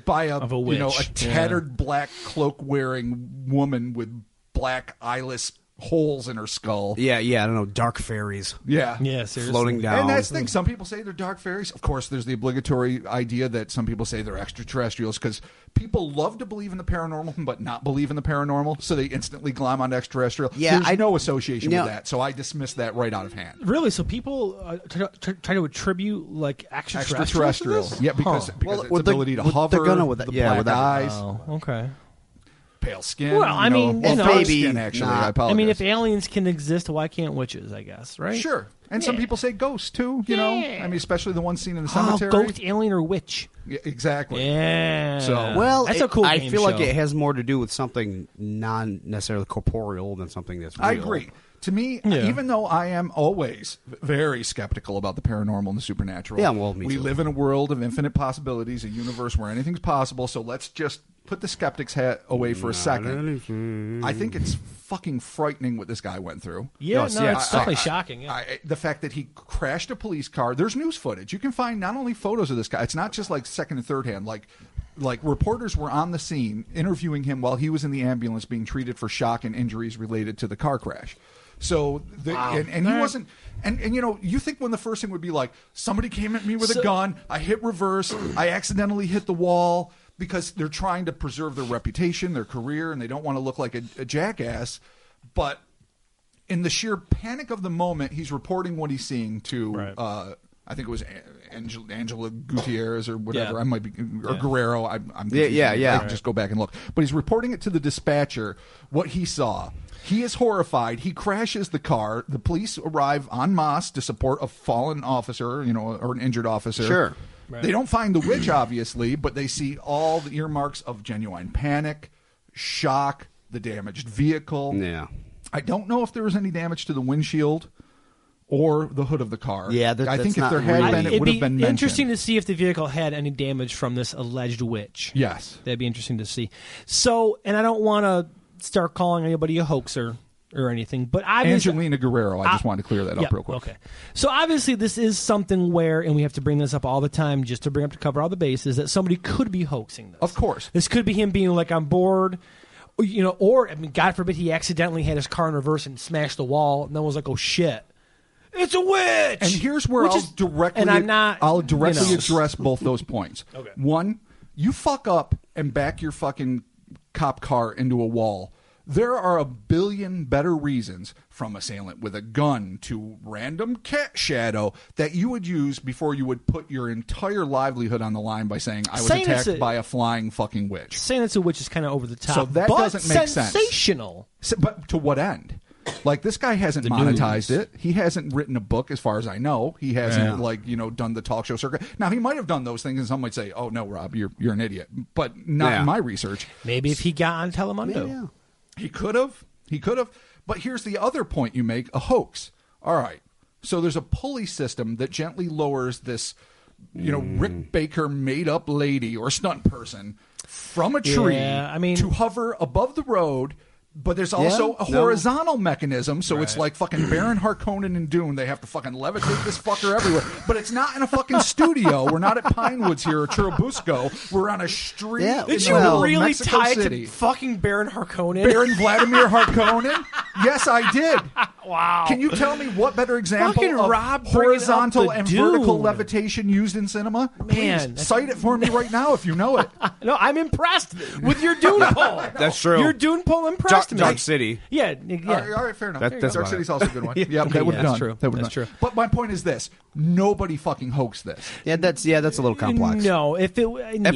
C: by
A: Of a witch.
C: a tattered black cloak wearing woman with black eyeless holes in her skull.
D: Yeah, I don't know, dark fairies.
C: Yeah.
A: Yeah, seriously.
D: Floating down.
C: And that's the thing. Some people say they're dark fairies. Of course, there's the obligatory idea that some people say they're extraterrestrials because people love to believe in the paranormal but not believe in the paranormal, so they instantly glom on extraterrestrial.
D: Yeah,
C: there's no association with that, so I dismiss that right out of hand.
A: Really? So people try to attribute like
C: extraterrestrial. Yeah, because its ability to hover, the black eyes.
A: Oh, okay.
C: Pale skin.
A: Well, I mean,
D: maybe
C: skin, actually.
D: Nah.
C: I apologize.
A: I mean, if aliens can exist, why can't witches? I guess, right?
C: Sure. And some people say ghosts too. You know, I mean, especially the one seen in the cemetery.
A: Ghost, alien, or witch?
C: Yeah, exactly.
A: Yeah.
C: So,
A: that's a cool.
D: I feel like
A: show.
D: it has more to do with something non necessarily corporeal than something that's real.
C: I agree. To me, even though I am always very skeptical about the paranormal and the supernatural, we live in a world of infinite possibilities, a universe where anything's possible. So let's just put the skeptic's hat away for a second. I think it's fucking frightening what this guy went through.
A: Yeah, it's definitely shocking. Yeah.
C: The fact that he crashed a police car. There's news footage. You can find not only photos of this guy. It's not just like second and third hand. Like reporters were on the scene interviewing him while he was in the ambulance being treated for shock and injuries related to the car crash. So and he wasn't, and you know, you think when the first thing would be like, somebody came at me with a gun, I hit reverse, I accidentally hit the wall, because they're trying to preserve their reputation, their career, and they don't want to look like a jackass. But in the sheer panic of the moment, he's reporting what he's seeing to I think it was Angela Gutierrez or whatever. I might be, or Guerrero. I'm I can just go back and look. But he's reporting it to the dispatcher what he saw. He is horrified. He crashes the car. The police arrive en masse to support a fallen officer, you know, or an injured officer.
D: Sure.
C: Right. They don't find the witch, obviously, but they see all the earmarks of genuine panic, shock, the damaged vehicle.
D: Yeah.
C: I don't know if there was any damage to the windshield or the hood of the car.
D: Yeah,
C: I think if there had been, it would have been mentioned.
A: Interesting to see if the vehicle had any damage from this alleged witch.
C: Yes.
A: That'd be interesting to see. So, and I don't want to start calling anybody a hoaxer or anything, but
C: Angelina Guerrero, I just wanted to clear that up real quick.
A: Okay. So obviously this is something where, and we have to bring this up all the time just to bring up to cover all the bases, that somebody could be hoaxing this.
C: Of course.
A: This could be him being like on board, you know, or, I mean, God forbid he accidentally had his car in reverse and smashed the wall and then was like, oh shit, it's a witch!
C: And here's where I'll directly address both those points.
A: Okay.
C: One, you fuck up and back your fucking cop car into a wall. There are a billion better reasons, from assailant with a gun to random cat shadow, that you would use before you would put your entire livelihood on the line by saying, I was attacked by a flying fucking witch.
A: Saying it's a witch is kind of over the top.
C: So that doesn't make sense.
A: Sensational.
C: But to what end? Like, this guy hasn't monetized it. He hasn't written a book, as far as I know. He hasn't, done the talk show circuit. Now, he might have done those things, and some might say, oh, no, Rob, you're an idiot. But not in my research.
A: Maybe if he got on Telemundo.
C: Yeah. He could have. But here's the other point you make, a hoax. All right. So there's a pulley system that gently lowers this, Rick Baker made-up lady or stunt person from a tree to hover above the road. But there's also a horizontal mechanism, so it's like fucking Baron Harkonnen and Dune. They have to fucking levitate this fucker everywhere. But it's not in a fucking studio. We're not at Pinewoods here or Churubusco. We're on a street in the middle of Mexico City.
A: To fucking Baron Harkonnen?
C: Baron Vladimir Harkonnen? Yes, I did.
A: Wow.
C: Can you tell me what better example
A: fucking
C: of
A: Rob
C: horizontal and
A: Dune.
C: vertical levitation used in cinema?
A: Man.
C: Please, cite it for me right now if you know it.
A: No, I'm impressed with your Dune poll.
D: That's true.
A: Your Dune poll impressed me.
D: Dark City.
A: Yeah.
C: All right, fair enough.
D: Dark
C: City's also a good one. Yeah,
A: okay,
C: that would have done.
A: True.
C: That's true. But my point is this: nobody fucking hoaxed this.
D: Yeah, that's a little complex.
A: No, if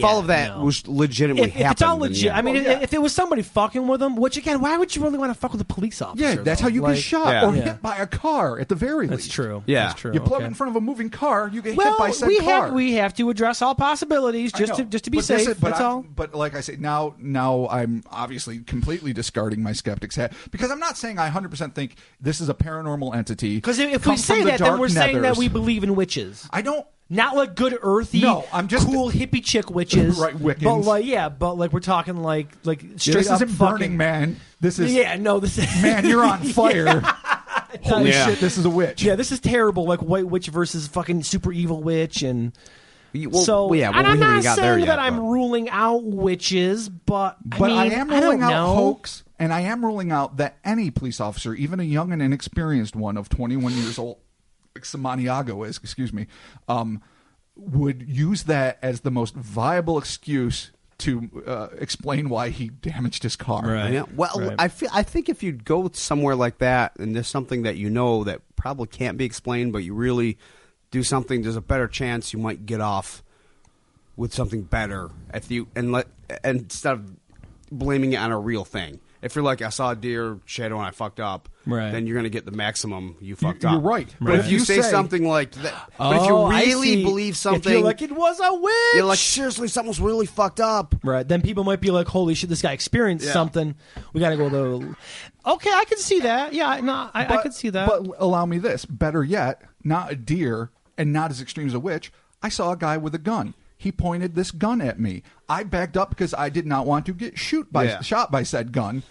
D: all of that was legitimately happening,
A: if it's all legit, I mean, if it was somebody fucking with them, which again, why would you really want to fuck with a police officer?
C: Yeah, that's how you get shot or hit by a car at the very least.
A: That's true.
D: Yeah,
A: that's true.
C: You pull up in front of a moving car, you get hit by said car.
A: We have to address all possibilities just to be safe. That's all.
C: But like I say, now I'm obviously completely discarding my skeptic's hat, because I'm not saying I 100% think this is a paranormal entity.
A: Because if we say that, then we're saying that we believe in witches.
C: I don't.
A: Not like good earthy,
C: I'm just
A: cool hippie chick witches,
C: right? Wiccans,
A: but we're talking like straight
C: this
A: up
C: isn't Burning Man. This is
A: this is
C: man. You're on fire. Holy shit! This is a witch.
A: Yeah, this is terrible. Like White Witch versus fucking super evil witch, and And I'm not saying that I'm ruling out witches, but
C: I am ruling out hoax, and I am ruling out that any police officer, even a young and inexperienced one of 21 years old, like Samaniago is, would use that as the most viable excuse to explain why he damaged his car.
D: Right. Yeah. Well, I think if you go somewhere like that and there's something that you know that probably can't be explained, but you really do something, there's a better chance you might get off with something better instead of blaming it on a real thing. If you're like, I saw a deer shadow and I fucked up, then you're going to get the maximum you fucked up.
C: You're right.
D: But if you say something like that, but if you really believe something,
A: if you're like, it was a witch,
D: you're like, seriously, something's really fucked up.
A: Right. Then people might be like, holy shit, this guy experienced something. We got to go to... Okay, I can see that. Yeah, no, I can see that.
C: But allow me this. Better yet, not a deer and not as extreme as a witch. I saw a guy with a gun. He pointed this gun at me. I backed up because I did not want to get shot by said gun,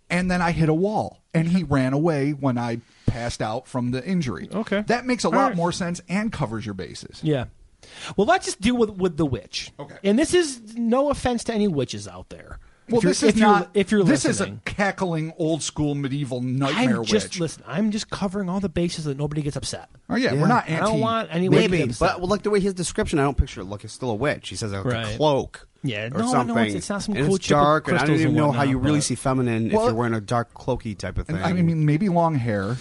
C: and then I hit a wall, and he ran away when I passed out from the injury.
A: Okay.
C: That makes a lot more sense and covers your bases.
A: Yeah. Well, let's just deal with the witch.
C: Okay.
A: And this is no offense to any witches out there.
C: Well, this is not.
A: If you're
C: this
A: listening.
C: is a cackling, old school, medieval nightmare witch.
A: Listen, I'm just covering all the bases so that nobody gets upset.
C: Oh yeah, we're not anti.
A: I don't want anyone to get upset.
D: But like the way his description, I don't picture it like it's still a witch. He says like a cloak.
A: Yeah,
D: or something.
A: No, it's not some
D: and
A: cool
D: it's dark, and I don't even know
A: whatnot,
D: how you really see feminine if you're wearing a dark cloaky type of thing.
C: I mean, maybe long hair.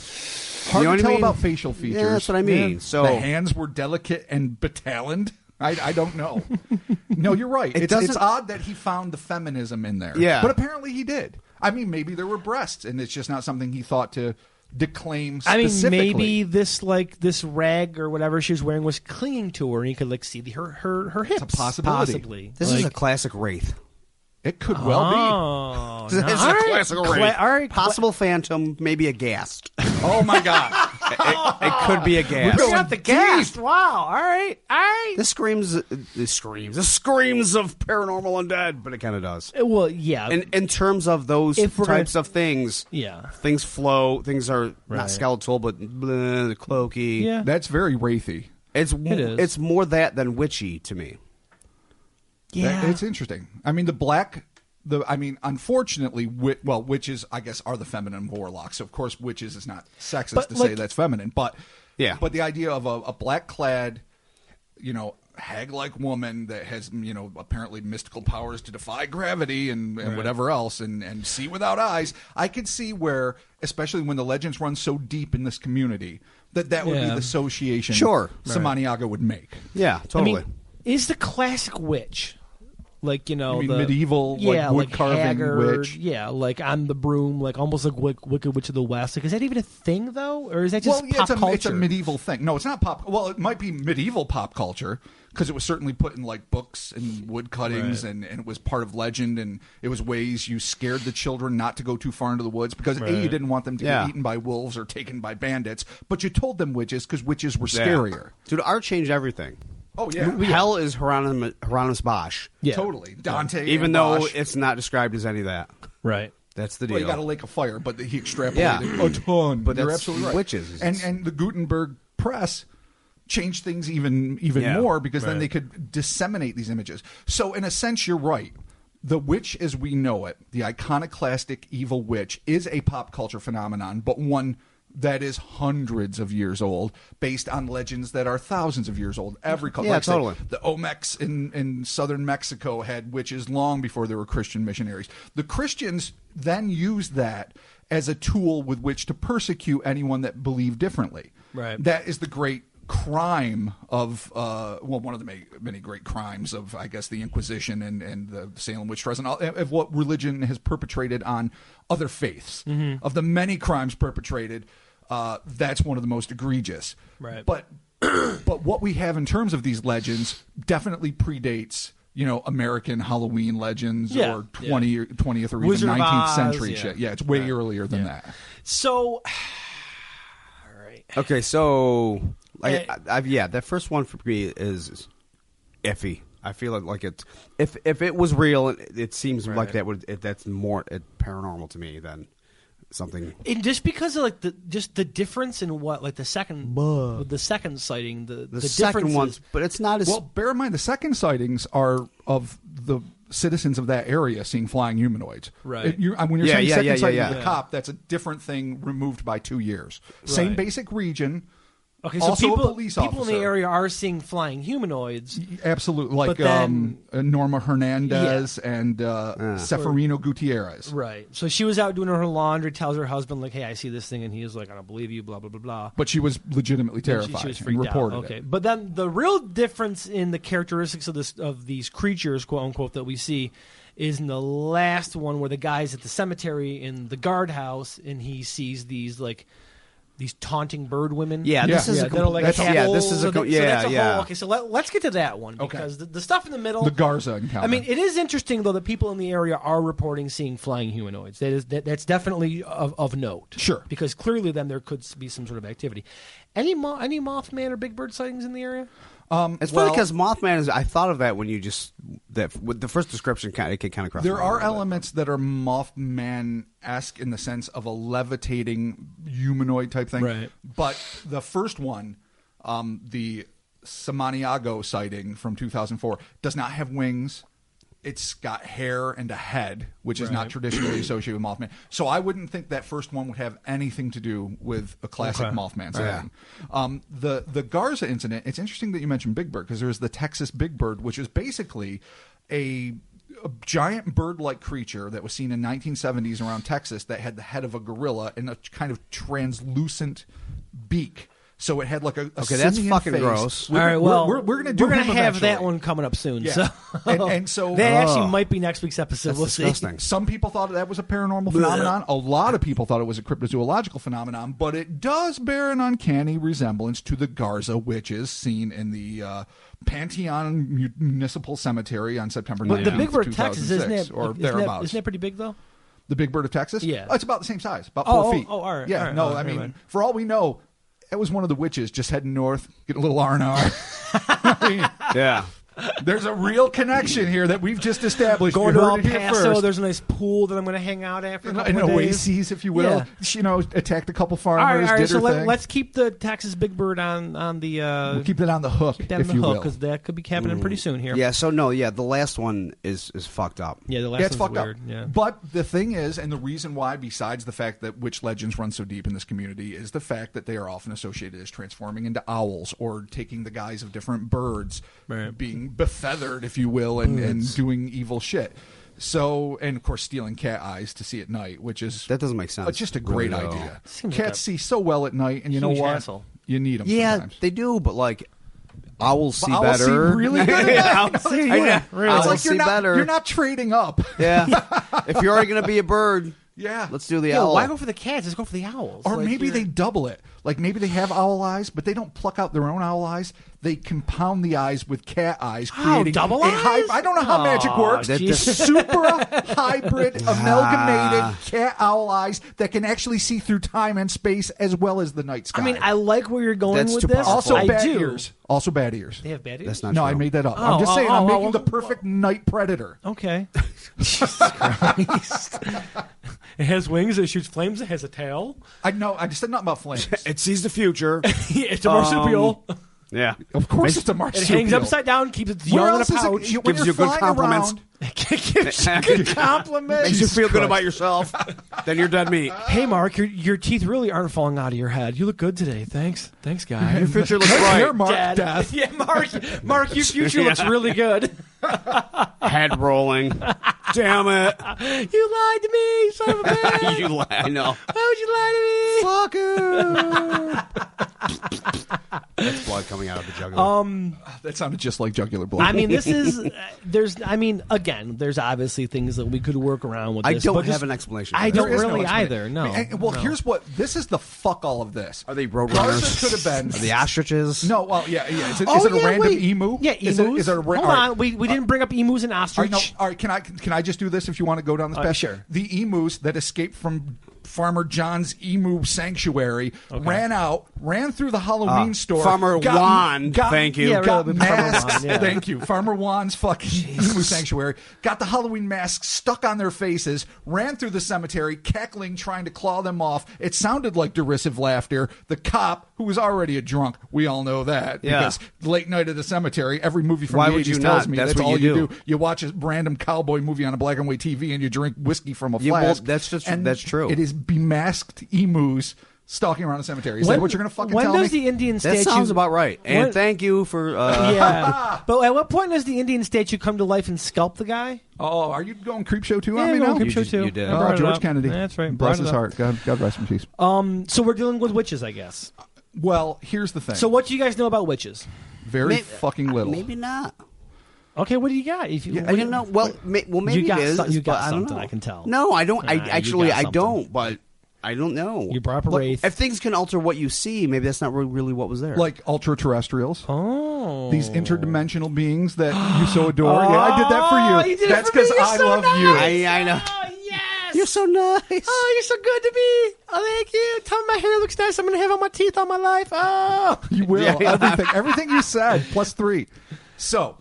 C: Hard to tell about facial features.
D: Yeah, that's what I mean.
C: Yeah.
D: So
C: the hands were delicate and betalioned. I don't know. No, you're right. It's odd that he found the feminism in there.
D: Yeah.
C: But apparently he did. I mean, maybe there were breasts, and it's just not something he thought to declaim specifically.
A: I mean, maybe this rag or whatever she was wearing was clinging to her, and he could see her hips.
C: It's a possibility.
A: Possibly.
D: This is a classic wraith.
C: It could well
D: be. This is a classic wraith.
A: All right,
D: possible phantom, maybe a ghast.
C: Oh my God!
D: It could be a ghast.
A: We got the ghast. Wow! All right.
D: This screams of paranormal undead, but it kind of does.
A: Well, yeah.
D: In terms of those types of things, things flow. Things are not skeletal, but cloaky.
A: Yeah,
C: that's very wraithy.
D: It's more that than witchy to me.
A: Yeah,
C: it's interesting. I mean, unfortunately, witches, I guess, are the feminine warlocks. So of course, witches is not sexist to say that's feminine, but the idea of a black-clad, hag-like woman that has, apparently mystical powers to defy gravity and whatever else and see without eyes, I could see where, especially when the legends run so deep in this community, that would be the association Samaniago would make.
D: Yeah, totally.
A: I mean, is the classic witch... Like,
C: medieval, wood carving
A: Haggard,
C: witch.
A: Yeah, like on the broom, like almost like Wicked Witch of the West. Like, is that even a thing, though? Or is that just pop culture?
C: It's a medieval thing. No, it's not pop. Well, it might be medieval pop culture because it was certainly put in like books and wood cuttings and it was part of legend and it was ways you scared the children not to go too far into the woods because A, you didn't want them to get eaten by wolves or taken by bandits, but you told them witches because witches were scarier.
D: Dude, art changed everything.
C: Oh, yeah.
D: Hell is Hieronymus Bosch.
C: Yeah. Totally. Dante.
D: Even though it's not described as any of that.
A: Right.
D: That's the deal.
C: Well, you got a lake of fire, but he extrapolated a ton.
D: But
C: you're absolutely right.
D: Witches.
C: And the Gutenberg press changed things even more because then they could disseminate these images. So in a sense, you're right. The witch as we know it, the iconoclastic evil witch, is a pop culture phenomenon, but one that is hundreds of years old, based on legends that are thousands of years old. Every culture,
D: totally.
C: The Olmecs in southern Mexico had witches long before there were Christian missionaries. The Christians then used that as a tool with which to persecute anyone that believed differently.
A: Right.
C: That is the great crime of one of the many great crimes of, I guess, the Inquisition and the Salem witch trials and all, of what religion has perpetrated on other faiths. Mm-hmm. Of the many crimes perpetrated, that's one of the most egregious.
A: Right.
C: But what we have in terms of these legends definitely predates American Halloween legends or 20th or
A: Wizard
C: even 19th
A: Oz,
C: century shit. Yeah, it's way earlier than that.
A: So, all right.
D: Okay, so that first one for me is iffy. I feel like it. If it was real, it seems like that's more paranormal to me than something.
A: And just because of like the difference in what like the second sighting, the
D: second ones, but it's not as
C: well. Bear in mind the second sightings are of the citizens of that area seeing flying humanoids.
A: Right.
C: When you're saying second sighting of the cop, that's a different thing removed by 2 years. Right. Same basic region.
A: Okay, so
C: also
A: people,
C: a police officer.
A: People in the area are seeing flying humanoids.
C: Absolutely. Like then, Norma Hernandez and Seferino Gutierrez.
A: Right. So she was out doing her laundry, tells her husband, like, hey, I see this thing, and he is like, I don't believe you, blah, blah, blah, blah.
C: But she was legitimately terrified.
A: She was freaked
C: out.
A: Okay. It. But then the real difference in the characteristics of these creatures, quote unquote, that we see is in the last one where the guy's at the cemetery in the guardhouse, and he sees these, like, these taunting bird women.
D: This is a
A: Okay, so let's get to that one because the stuff in the middle,
C: the Garza encounter.
A: I mean, it is interesting though that people in the area are reporting seeing flying humanoids. That's definitely of note.
C: Sure,
A: because clearly then there could be some sort of activity. Any Mothman or Big Bird sightings in the area?
D: It's funny because Mothman is. I thought of that when you just with the first description. It kind of crossed.
C: There are elements that are Mothman-esque in the sense of a levitating humanoid type thing.
A: Right.
C: But the first one, the Samaniago sighting from 2004, does not have wings. It's got hair and a head, which is not traditionally associated with Mothman. So I wouldn't think that first one would have anything to do with a classic Mothman sighting. The Garza incident, it's interesting that you mentioned Big Bird because there's the Texas Big Bird, which is basically a giant bird-like creature that was seen in 1970s around Texas that had the head of a gorilla and a kind of translucent beak. So it had like a
D: that's fucking
C: face.
D: Gross.
A: All right, well,
C: we're going to
A: have that one coming up soon.
C: Yeah.
A: So
C: and so
A: that actually might be next week's episode. We'll see.
C: Some people thought that was a paranormal phenomenon. A lot of people thought it was a cryptozoological phenomenon, but it does bear an uncanny resemblance to the Garza witches seen in the Pantheon Municipal Cemetery on September 9th,
A: But the Big Bird of
C: 2006,
A: Texas, isn't it pretty big though?
C: The Big Bird of Texas?
A: Yeah.
C: It's about the same size, about 4 feet.
A: Oh, all right.
C: Yeah,
A: all right,
C: I mean, for all we know, it was one of the witches just heading north, getting a little R&R.
D: Yeah.
C: There's a real connection here that we've just established.
A: Going to El Paso, there's a nice pool that I'm going to hang out at for a couple of days.
C: Oases, if you will.
A: Yeah.
C: She, attacked a couple farmers,
A: all right,
C: did
A: so
C: her thing.
A: let's keep the Texas Big Bird on the...
C: we'll keep that on the hook, if you will.
A: Because that could be happening pretty soon here.
D: Yeah, the last one is fucked up.
A: Yeah, the last one's
C: fucked
A: weird.
C: up.
A: Yeah.
C: But the thing is, and the reason why, besides the fact that witch legends run so deep in this community, is the fact that they are often associated as transforming into owls or taking the guise of different birds, being befeathered, if you will, and doing evil shit. So, and of course, stealing cat eyes to see at night, which is...
D: That doesn't make sense.
C: It's just a great idea.
A: Seems
C: Cats see so well at night, and you know what?
A: Hassle.
C: You need them
D: sometimes. They do, but like... Owls see
C: owls
D: better.
C: See really good.
D: Owls see better.
C: You're not trading up.
D: Yeah. If you're already going to be a bird...
C: Yeah.
D: Let's do the owl.
A: Why go for the cats? Let's go for the owls.
C: Or maybe they double it. Like maybe they have owl eyes, but they don't pluck out their own owl eyes. They compound the eyes with cat eyes. Creating
A: double eyes?
C: I don't know how magic works. Super hybrid, amalgamated cat owl eyes that can actually see through time and space as well as the night sky.
A: I mean, I like where you're going with this.
C: Also bad ears. Also bad ears.
A: They have bad ears?
D: That's not
C: No,
D: true.
C: I made that up. I'm just saying I'm making the perfect night predator.
A: Okay. Jesus Christ. It has wings, it shoots flames, it has a tail.
C: I know, I just said nothing about flames.
D: It sees the future.
A: It's a marsupial.
D: Yeah.
C: Of course it's a marsupial.
A: It hangs upside down, keeps its young in a pouch.
D: Gives you good compliments.
A: Gives you good compliments.
D: Makes you feel good about yourself. Then you're dead meat.
A: Hey, Mark, your teeth really aren't falling out of your head. You look good today. Thanks, guy.
D: Your future looks bright.
C: Here, Mark, death.
A: Yeah, Mark, your future looks really good.
D: Head rolling. Damn it.
A: You lied to me, son of a bitch.
D: You lied. I know.
A: Why would you lie
D: Fuck you. That's blood coming out of the jugular.
C: That sounded just like jugular blood.
A: I mean, this is... Again, there's obviously things that we could work around with this.
D: I don't have an explanation.
A: I don't
C: There is
A: really
C: no
A: either, no.
C: Here's what... This is the fuck all of this.
D: Are they roadrunners?
C: Could have been...
D: Are the ostriches?
C: No, well, yeah. Is it a random emu?
A: Yeah, emus.
C: Is it a
A: Hold on, we didn't bring up emus and ostrich.
C: All right, can I just do this if you want to go down this path?
A: Sure.
C: The emus that escaped from Farmer John's emu sanctuary, ran through the Halloween store.
D: Farmer Juan, thank you.
C: Got masks. Thank you. Farmer Juan's fucking emu sanctuary. Got the Halloween masks stuck on their faces, ran through the cemetery, cackling, trying to claw them off. It sounded like derisive laughter. The cop, who was already a drunk, we all know that. Because late night at the cemetery, every movie from the 80s tells me that's all you do. You watch a random cowboy movie on a black and white TV and you drink whiskey from a flask.
D: That's true.
C: It is bemasked emus stalking around a cemetery. Is that what you're going to fucking tell me?
A: When does the Indian statue...
D: That sounds about right. And thank you for...
A: Yeah. But at what point does the Indian statue come to life and scalp the guy?
C: Oh, are you going Creepshow 2 on me now?
A: Creepshow 2.
D: You did.
C: Oh, George Kennedy.
A: That's right.
C: Bless his heart. God rest in peace.
A: So we're dealing with witches, I guess.
C: Well, here's the thing.
A: So what do you guys know about witches?
C: Very fucking little.
D: Maybe not.
A: Okay, what do you got?
D: I don't know. Well, maybe it is.
A: You got
D: I don't
A: something,
D: know.
A: I can tell.
D: No, I don't. I don't, but I don't know.
A: You brought up a wraith.
D: If things can alter what you see, maybe that's not really what was there.
C: Like ultra-terrestrials.
A: Oh.
C: These interdimensional beings that you so adore. Yeah, I did that for you. That's because I love you.
D: I know.
A: Oh, yes.
D: You're so nice.
A: Oh, you're so good to me. Oh, thank you. Tell me my hair looks nice. I'm going to have all my teeth all my life. Oh.
C: You will. Everything you said, +3. So...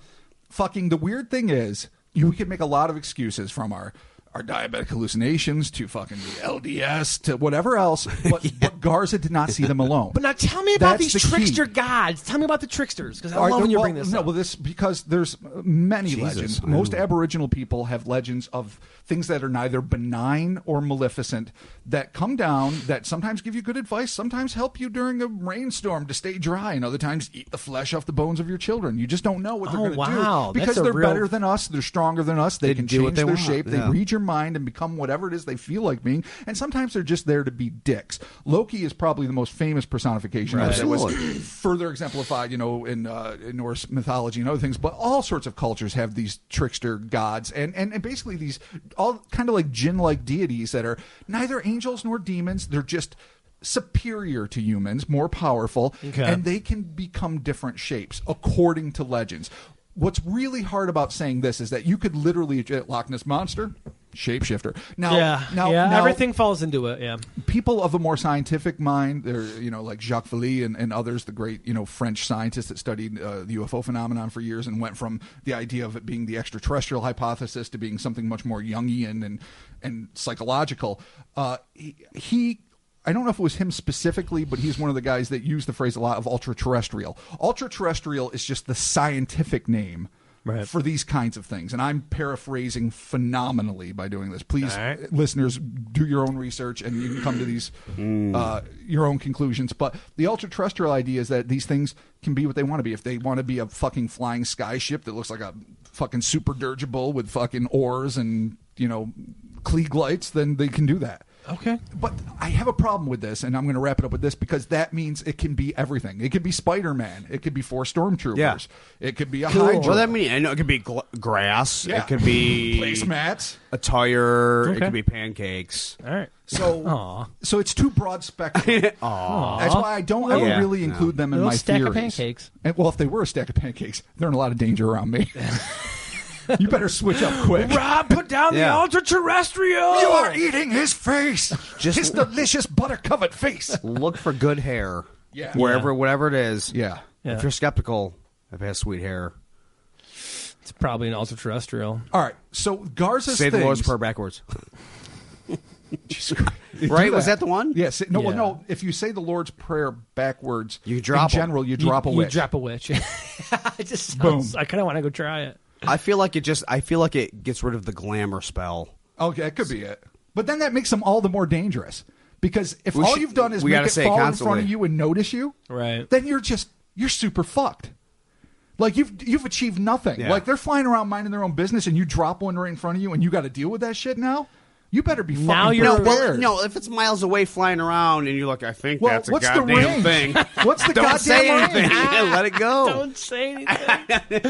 C: Fucking the weird thing is, we can make a lot of excuses from our diabetic hallucinations to fucking the LDS to whatever else, but Garza did not see them alone.
A: But now tell me about these trickster gods. Tell me about the tricksters, because I love when you bring this up.
C: Well, because there's many legends. Most Aboriginal people have legends of things that are neither benign or maleficent that come down, that sometimes give you good advice, sometimes help you during a rainstorm to stay dry, and other times eat the flesh off the bones of your children. You just don't know what they're going to do. Because they're better than us, they're stronger than us, they can change their shape, they read your mind and become whatever it is they feel like being, and sometimes they're just there to be dicks. Loki is probably the most famous personification that was further exemplified, in Norse mythology and other things, but all sorts of cultures have these trickster gods, and basically these all kind of like jinn-like deities that are neither angels nor demons. They're just superior to humans, more powerful, and they can become different shapes according to legends. What's really hard about saying this is that you could literally Loch Ness Monster, shapeshifter. Now,
A: everything falls into it. Yeah,
C: people of a more scientific mind, they're like Jacques Vallée and others, the great French scientists that studied the UFO phenomenon for years and went from the idea of it being the extraterrestrial hypothesis to being something much more Jungian and psychological. I don't know if it was him specifically, but he's one of the guys that used the phrase a lot of ultra-terrestrial. Ultra-terrestrial is just the scientific name for these kinds of things. And I'm paraphrasing phenomenally by doing this. Please, listeners, do your own research and you can come to these your own conclusions. But the ultra-terrestrial idea is that these things can be what they want to be. If they want to be a fucking flying sky ship that looks like a fucking super dirigible with fucking oars and, Klieg lights, then they can do that.
A: Okay.
C: But I have a problem with this, and I'm going to wrap it up with this, because that means it can be everything. It could be Spider-Man. It could be 4 stormtroopers. Yeah. It could be a Hydra.
D: Well, that means, I know it could be grass. Yeah. It could be
C: placemats.
D: A tire. Okay. It could be pancakes.
A: All right.
C: So it's too broad spectrum. That's why I don't ever really include them in my
A: stack
C: theories.
A: Of pancakes.
C: And, well, if they were a stack of pancakes, they're in a lot of danger around me. You better switch up quick.
A: Rob, put down the ultra-terrestrial.
C: You are eating his face. His delicious butter-covered face.
D: Look for good hair.
C: Yeah.
D: Whatever it is.
C: Yeah.
D: If you're skeptical, if it has sweet hair,
A: it's probably an ultra-terrestrial.
C: All right. So Garza's
D: say the Lord's Prayer backwards.
C: Right?
D: Was that the one?
C: Yes. No. Well, no. If you say the Lord's Prayer backwards,
D: you drop.
C: In general, you drop a witch.
A: You drop a witch. It just
C: sounds,
A: boom. I kind of want to go try it.
D: I feel like it gets rid of the glamour spell.
C: Okay, that could be it. But then that makes them all the more dangerous. Because if all you've done is make it fall in front of you and notice you, then you're super fucked. Like you've achieved nothing. Yeah. Like they're flying around minding their own business and you drop one right in front of you and you got to deal with that shit now? You better be fucking prepared.
D: No, if it's miles away flying around and you're like, I think that's a goddamn thing.
C: What's the
D: Don't
C: goddamn
D: say anything.
C: range?
D: Let it go.
A: Don't say anything.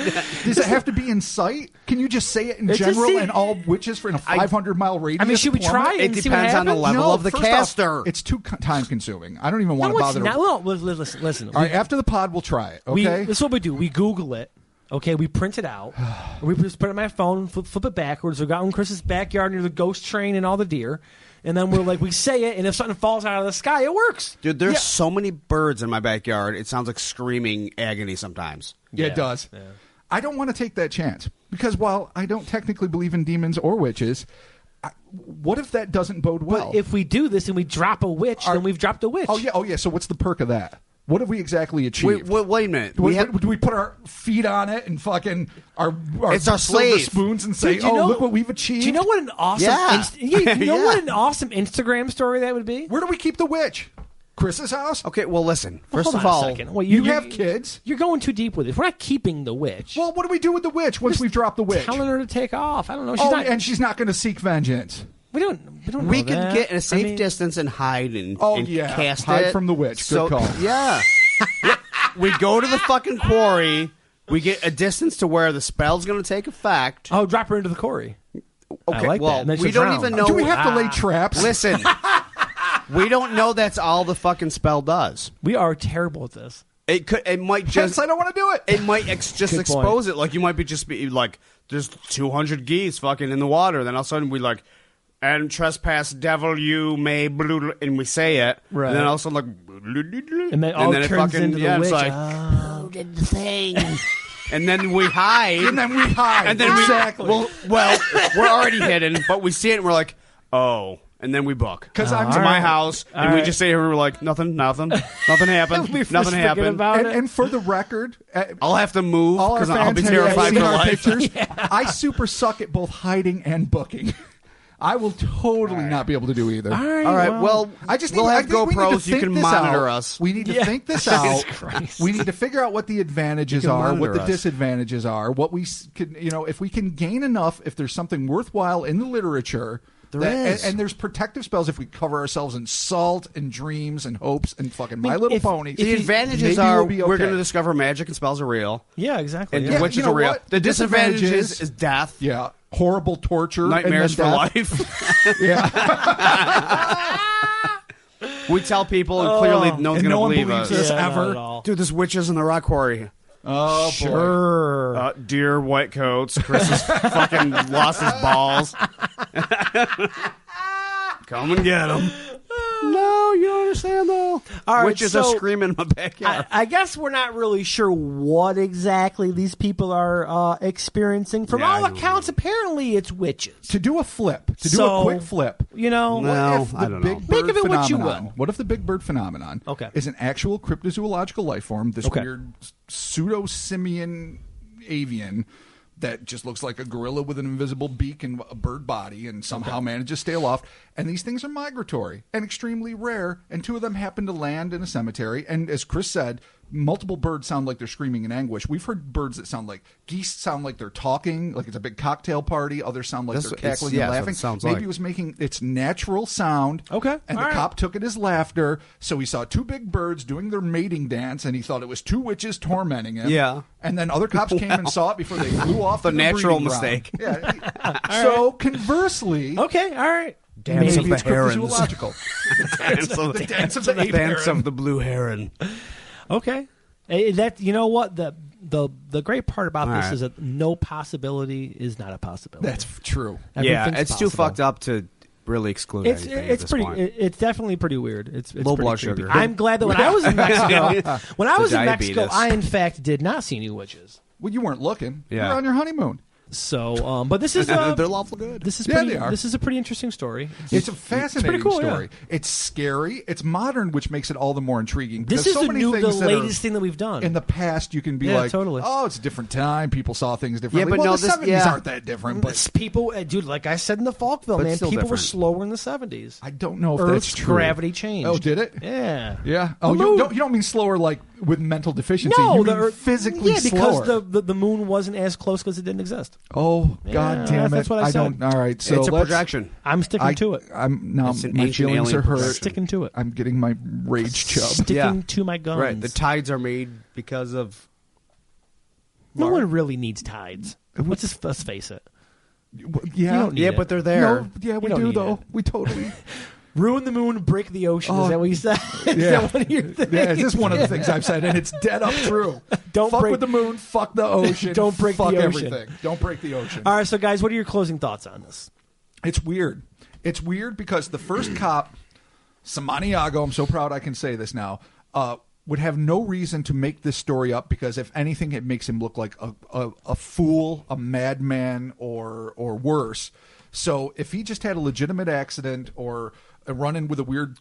C: Does it have to be in sight? Can you just say it in general and all witches in a 500-mile radius?
A: I mean, should we try it?
D: It depends on the level of the caster.
C: It's too time-consuming. I don't even want to bother.
A: Listen.
C: All right, after the pod, we'll try it, okay?
A: This is what we do. We Google it. Okay, we print it out. We just put it on my phone, flip it backwards. We got in Chris's backyard near the ghost train and all the deer. and then we're like, we say it, and if something falls out of the sky, it works.
D: Dude, there's so many birds in my backyard. It sounds like screaming agony sometimes.
C: Yeah, it does. Yeah. I don't want to take that chance because while I don't technically believe in demons or witches, what if that doesn't bode well?
A: But if we do this and we drop a witch, then we've dropped a witch.
C: Oh yeah. So what's the perk of that? What have we exactly achieved?
D: Wait a minute.
C: Do we put our feet on it and fucking
D: it's our slave
C: spoons and say, look what we've achieved?
A: Do you know what an awesome what an awesome Instagram story that would be?
C: Where do we keep the witch? Chris's house?
D: Okay, well, listen. First of
A: all,
C: you have kids.
A: You're going too deep with it. We're not keeping the witch.
C: Well, what do we do with the witch once we've dropped the witch?
A: Telling her to take off. I don't know.
C: She's not going to seek vengeance.
A: We don't.
D: We could get in a safe distance and hide and cast
C: hide from the witch. Good call.
D: Yeah. We go to the fucking quarry. We get a distance to where the spell's going to take effect.
A: Oh, drop her into the quarry.
D: Okay, we don't even know.
C: Do we have to lay traps?
D: Listen, we don't know that's all the fucking spell does.
A: We are terrible at this.
D: It might just.
C: Hence, I don't want to do it.
D: It might just expose it. Like you might be like, there's 200 geese fucking in the water. Then all of a sudden we like. And trespass, devil, you may, and we say it,
A: right.
D: And then also like,
A: and then it turns into the witch.
D: It's like,
A: did the thing,
D: and then we hide,
C: and then
D: exactly. Well, we're already hidden, but we see it, and we're like, oh, and then we book because I'm to my house, and we just say here, we're like, nothing happened, nothing happened.
C: And for the record,
D: I'll have to move because I'll be terrified for life.
C: Pictures. I super suck at both hiding and booking. I will totally not be able to do either.
D: All right. Well, we'll have GoPros. You can monitor us.
C: We need to think this out. We need to figure out what the advantages are, what the disadvantages are, what we can, if we can gain enough, if there's something worthwhile in the literature. And there's protective spells if we cover ourselves in salt and dreams and hopes and fucking My Little Ponies.
D: The advantages are we're going to discover magic and spells are real.
A: Yeah, exactly.
D: And witches are real. The disadvantages is death.
C: Yeah. Horrible torture.
D: Nightmares for life.
C: Yeah.
D: We tell people and clearly no one's going to believe us.
C: This ever.
D: Dude, there's witches in the rock quarry.
C: Oh,
A: sure.
D: Deer white coats. Chris has fucking lost his balls. Come and get him. No, you don't understand, though.
A: All right,
D: witches are screaming in my backyard.
A: I guess we're not really sure what exactly these people are experiencing. From all accounts, apparently it's witches.
C: To do a flip, a quick flip.
A: I don't know.
C: Make of it what you will. What if the big bird phenomenon is an actual cryptozoological life form, this weird pseudo-simian avian that just looks like a gorilla with an invisible beak and a bird body and somehow manages to stay aloft. And these things are migratory and extremely rare, and two of them happen to land in a cemetery. And as Chris said, multiple birds sound like they're screaming in anguish. We've heard birds that sound like geese sound like they're talking, like it's a big cocktail party. Others sound like they're cackling and laughing. Maybe it was making its natural sound.
A: Okay.
C: And the cop took it as laughter. So he saw two big birds doing their mating dance, and he thought it was two witches tormenting him.
D: Yeah.
C: And then other cops came and saw it before they flew off
D: the natural
C: breeding
D: mistake.
C: Ground. Yeah. So conversely,
A: okay, all right.
D: Dance of the herons.
C: The dance of the
D: dance of the blue heron.
A: Okay. That you know what the great part about this is that no possibility is not a possibility.
C: That's true.
D: It's too fucked up to really exclude anything.
A: It's pretty. It's definitely pretty weird. It's
D: low blood
A: creepy.
D: sugar.
A: I'm glad that when I was in Mexico, I in fact did not see any witches.
C: Well, you weren't looking.
D: Yeah.
C: You were on your honeymoon.
A: So, but this is
D: they're lawful good.
A: This is pretty, this is a pretty interesting story.
C: It's a fascinating
A: cool,
C: story. Yeah. It's scary. It's modern, which makes it all the more intriguing.
A: This is the latest thing that we've done.
C: In the past, you can be like,
A: totally.
C: "Oh, it's a different time. People saw things differently."
D: Yeah, but
C: the 70s aren't that different. But
A: people, dude, like I said in the Falkville, man, people were slower in the 70s.
C: I don't know if
A: Earth's
C: that's true.
A: Gravity changed.
C: Oh, did it?
A: Yeah.
C: Yeah. Oh, you don't mean slower like with mental deficiency?
A: No,
C: you mean physically slower.
A: because the moon wasn't as close because it didn't exist.
C: Oh, God damn it!
A: That's what I said.
C: All right, so
D: it's a projection.
A: I'm sticking to it.
C: My feelings are hurt.
A: Sticking to it.
C: I'm getting my rage chub.
A: Sticking to my guns.
D: Right. The tides are made because of.
A: No one really needs tides. Let's face it.
C: Yeah,
D: but they're there.
C: No, yeah, we do though. We totally.
A: Ruin the moon, break the ocean. Is that what you said?
C: Yeah.
A: Is that one of your things?
C: Yeah, this is one of the things I've said, and it's dead up true. Don't fuck with the moon, fuck the ocean.
A: Don't break
C: fuck
A: the ocean.
C: Everything. Don't break the ocean.
A: All right, so guys, what are your closing thoughts on this?
C: It's weird. It's weird because the first cop, Samaniago, I'm so proud I can say this now, would have no reason to make this story up because if anything, it makes him look like a fool, a madman, or worse. So if he just had a legitimate accident or a run-in with a weird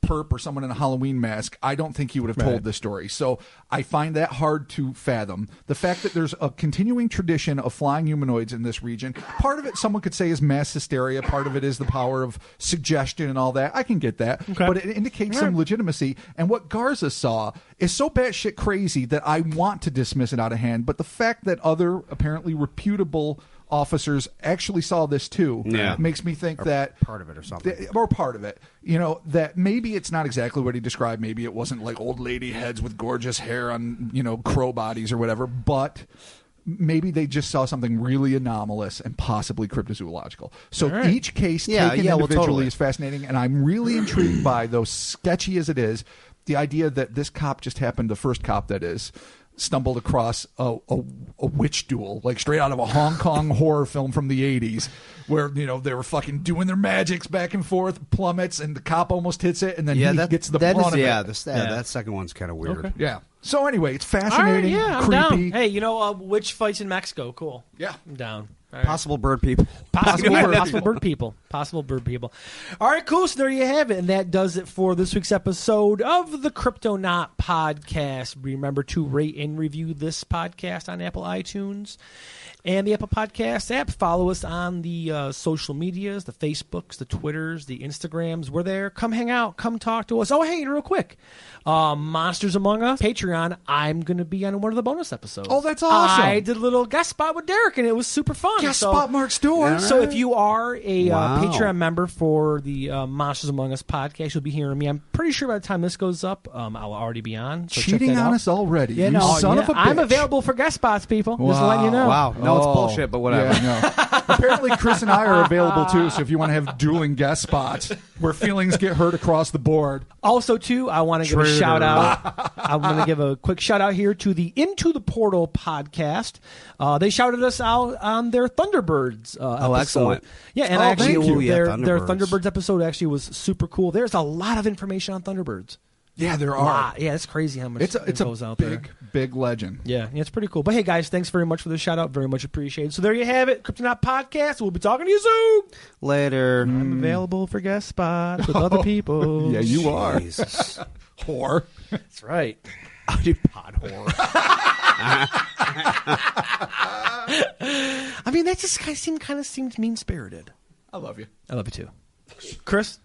C: perp or someone in a Halloween mask, I don't think he would have told this story. So I find that hard to fathom. The fact that there's a continuing tradition of flying humanoids in this region, part of it someone could say is mass hysteria, part of it is the power of suggestion and all that. I can get that. Okay. But it indicates some legitimacy. And what Garza saw is so batshit crazy that I want to dismiss it out of hand. But the fact that other apparently reputable officers actually saw this too makes me think that
D: part of it or something,
C: or part of it, that maybe it's not exactly what he described. Maybe it wasn't like old lady heads with gorgeous hair on, crow bodies or whatever, but maybe they just saw something really anomalous and possibly cryptozoological. So each case taken individually is fascinating, and I'm really intrigued by, though sketchy as it is, the idea that this cop just happened, the first cop that is, stumbled across a witch duel, like straight out of a Hong Kong horror film from the 80s, where they were fucking doing their magics back and forth, plummets, and the cop almost hits it, and then he gets the brunt of it.
D: That second one's kind of weird.
A: Okay.
C: Yeah. So anyway, it's fascinating,
A: I'm
C: creepy.
A: Down. Hey, witch fights in Mexico, cool.
C: Yeah,
A: I'm down.
D: Right. Possible bird people.
A: Possible bird people. Possible bird people. All right, cool. So there you have it. And that does it for this week's episode of the Cryptonaut podcast. Remember to rate and review this podcast on Apple iTunes and the Apple Podcast app. Follow us on the social medias, the Facebooks, the Twitters, the Instagrams. We're there. Come hang out. Come talk to us. Oh, hey, real quick. Monsters Among Us, Patreon. I'm going to be on one of the bonus episodes.
C: Oh, that's awesome.
A: I did a little guest spot with Derek, and it was super fun.
C: Guest spot Mark Stewart.
A: So if you are a Patreon member for the Monsters Among Us podcast, you'll be hearing me. I'm pretty sure by the time this goes up, I'll already be on. So
C: cheating on us already.
A: Yeah, son of a bitch. I'm available for guest spots, people.
C: Wow.
A: Just letting you know.
D: Wow. No, it's bullshit, but whatever.
C: Yeah, no. Apparently, Chris and I are available, too, so if you want to have dueling guest spots where feelings get hurt across the board.
A: Also, too, I want to give a shout-out. I want to give a quick shout-out here to the Into the Portal podcast. They shouted us out on their Thunderbirds episode.
D: Excellent.
A: Yeah, and actually, their Thunderbirds episode actually was super cool. There's a lot of information on Thunderbirds.
C: Yeah, there are.
A: Yeah, it's crazy how much goes out there.
C: Big legend.
A: Yeah, it's pretty cool. But hey, guys, thanks very much for the shout out. Very much appreciated. So there you have it, Cryptonaut Podcast. We'll be talking to you soon.
D: Later.
A: I'm available for guest spots with other people.
C: Yeah, you are.
D: Jesus.
C: Whore.
A: That's right.
D: Pod whore.
A: I mean, that just kind of seems mean spirited.
C: I love you.
A: I love you too, Chris.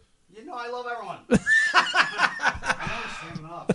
D: I love everyone. I know, standing up.